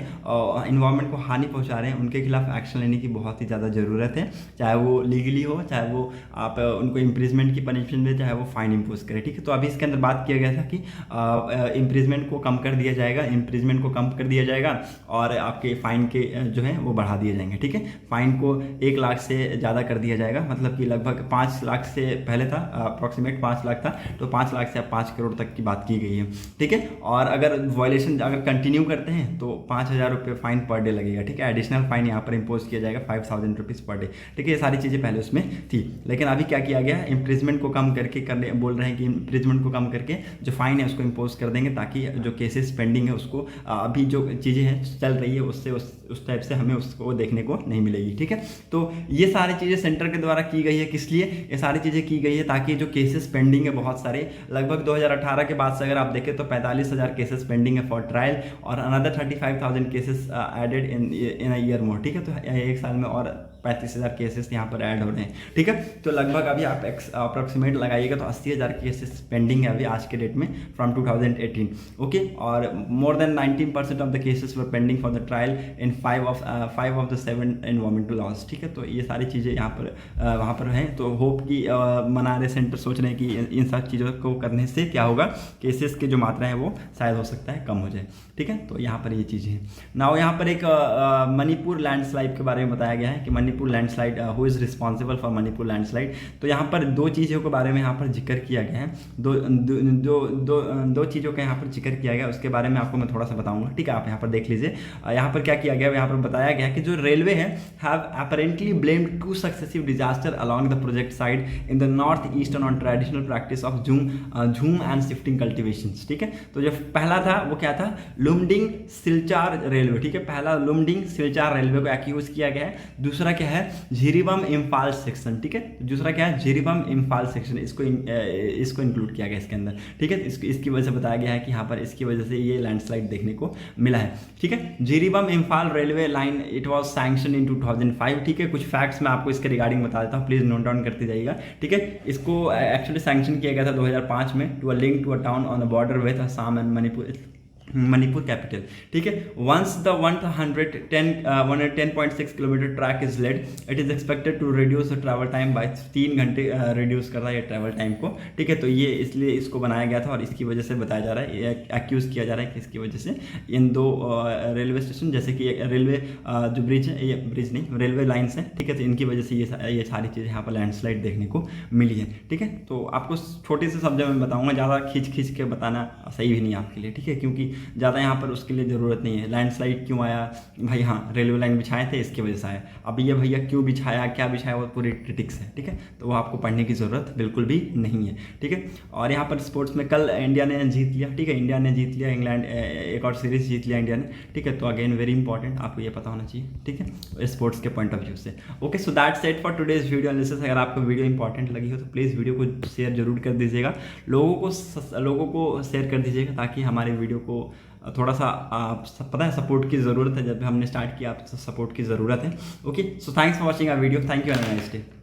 हैं, उनके खिलाफ एक्शन लेने की बहुत ही ज़्यादा ज़रूरत है, चाहे वो लीगली हो, चाहे वो आप उनको इम्प्रिजमेंट की पनिशमेंट दे, चाहे वो फाइन इम्पोज करे, ठीक है। तो अभी इसके अंदर बात किया गया था कि इम्प्रिजमेंट को कम कर दिया जाएगा, और आपके फाइन के जो है वो बढ़ा दिए जाएंगे, ठीक है। फाइन को 1 लाख से ज़्यादा कर दिया जाएगा, मतलब कि लगभग 5 लाख से पहले था, अप्रॉक्सीमेट 5 लाख था, तो 5 लाख से अब 5 करोड़ तक की बात की गई है, ठीक है। और अगर वायलेशन अगर कंटिन्यू करते हैं तो 5,000 रुपये फाइन पर डे लगेगा, ठीक है। एडिशनल फाइन यहाँ पर इम्पोज किया जाएगा 5,000 रुपीज़ पर डे, ठीक है। ये सारी चीज़ें पहले उसमें थी, लेकिन अभी क्या किया गया, इम्प्रिजमेंट को कम करके बोल रहे हैं कि इम्प्रिजमेंट को कम करके जो फाइन है उसको इम्पोज कर देंगे, ताकि जो केसेस पेंडिंग है उसको अभी जो चीज़ें हैं चल रही है उससे उस टाइप से हमें उसको देखने को नहीं मिलेगी, ठीक है। तो ये सारी चीज़ें सेंटर के द्वारा की गई है, किस लिए ये सारी चीज़ें की गई है, ताकि जो केसेस पेंडिंग है बहुत सारे, लगभग 2018 के बाद से अगर आप देखें तो 45,000 केसेस पेंडिंग है फॉर ट्रायल, और another 35,000 cases added in a year more, ठीक है। तो एक साल में और 35,000 केसेस यहाँ पर ऐड हो रहे हैं, ठीक है। तो लगभग अभी आप अप्रॉक्सीमेट लगाइएगा तो 80,000 केसेस पेंडिंग है अभी आज के डेट में फ्रॉम 2018, ओके। और more than 19% of the cases were pending for the trial in 5 of the 7 environmental laws, ठीक है। तो ये सारी चीज़ें यहाँ पर वहाँ पर हैं। तो होप कि मना रहे सेंटर सोच रहे हैं कि इन सब चीज़ों को करने से क्या होगा, केसेस की जो मात्रा है वो शायद हो सकता है कम हो जाए, ठीक है। तो यहाँ पर ये चीज़ें हैं। नाउ यहाँ पर एक मणिपुर लैंडस्लाइड के बारे में बताया गया है कि Manipur landslide, who is responsible for Manipur landslide. तो यहाँ पर 2 चीज़ों के बारे में यहाँ पर जिक्र किया गया है, दो चीज़ों का यहाँ पर जिक्र किया गया, उसके बारे में आपको मैं थोड़ा सा बताऊंगा, ठीक है। आप यहाँ पर देख लीजिए, यहाँ पर क्या किया गया, यहाँ पर बताया गया कि जो रेलवे है have apparently blamed 2 successive disaster along the project side in the north eastern on traditional practice of झूम एंड शिफ्टिंग कल्टिवेशंस, ठीक है। तो जो पहला था वो क्या था, लुमडिंग सिलचार रेलवे, ठीक है। पहला लुमडिंग सिलचार रेलवे को एक्यूज किया गया है। दूसरा क्या है, झिरीबम इम्फाल सेक्शन, ठीक है। दूसरा क्या है, झिरीबम इम्फाल सेक्शन, इसको इंक्लूड किया गया इसके अंदर, ठीक है। इसकी वजह से बताया गया है कि यहाँ पर इसकी वजह से ये लैंडस्लाइड देखने को मिला है, ठीक है। Jiribam Imphal railway line it was sanction in 2005, ठीक है। कुछ फैक्ट्स मैं आपको इसके रिगार्डिंग बता देता हूँ, प्लीज नोट डाउन करते जाइएगा, ठीक है। इसको एक्चुअली सैंक्शन किया गया था 2005 में to a link to a town on the border with Assam and Manipur, Manipur capital, ठीक है। Once the 110.6 kilometre track is laid, it is expected to reduce travel time by 3 घंटे रिड्यूस कर रहा है ये ट्रैवल टाइम को, ठीक है। तो ये इसलिए इसको बनाया गया था और इसकी वजह से बताया जा रहा है, ये एक्यूज़ किया जा रहा है कि इसकी वजह से इन दो रेलवे स्टेशन, जैसे कि रेलवे जो ब्रिज है, ये ब्रिज नहीं रेलवे लाइन्स हैं, ठीक है, तो इनकी वजह से ये सारी चीज़ें यहाँ पर लैंडस्लाइड देखने को मिली है, ठीक है। तो आपको छोटे से शब्दों में बताऊँगा, ज़्यादा खींच के बताना सही भी नहीं आपके लिए, ठीक है, क्योंकि ज़्यादा यहाँ पर उसके लिए ज़रूरत नहीं है। लैंडस्लाइड क्यों आया भाई, हाँ रेलवे लाइन बिछाए थे इसकी वजह से आया। अब ये भैया क्यों बिछाया, क्या बिछाया, वो पूरी क्रिटिक्स है, ठीक है, तो वो आपको पढ़ने की ज़रूरत बिल्कुल भी नहीं है, ठीक है। और यहाँ पर स्पोर्ट्स में कल इंडिया ने जीत लिया, ठीक है, इंडिया ने जीत लिया, इंग्लैंड एक और सीरीज जीत लिया इंडिया ने, ठीक है। तो अगेन वेरी इंपॉर्टेंट, आपको ये पता होना चाहिए, ठीक है, स्पोर्ट्स के पॉइंट ऑफ व्यू से। Okay, so that's it for today's video analysis. अगर आपको वीडियो इंपॉर्टेंट लगी हो तो प्लीज़ वीडियो को शेयर जरूर कर दीजिएगा, लोगों को शेयर कर दीजिएगा, ताकि हमारे वीडियो को थोड़ा सा पता है सपोर्ट की ज़रूरत है, जब हमने स्टार्ट किया तो सपोर्ट की ज़रूरत है। Okay, so thanks for watching our video, thank you and nice day.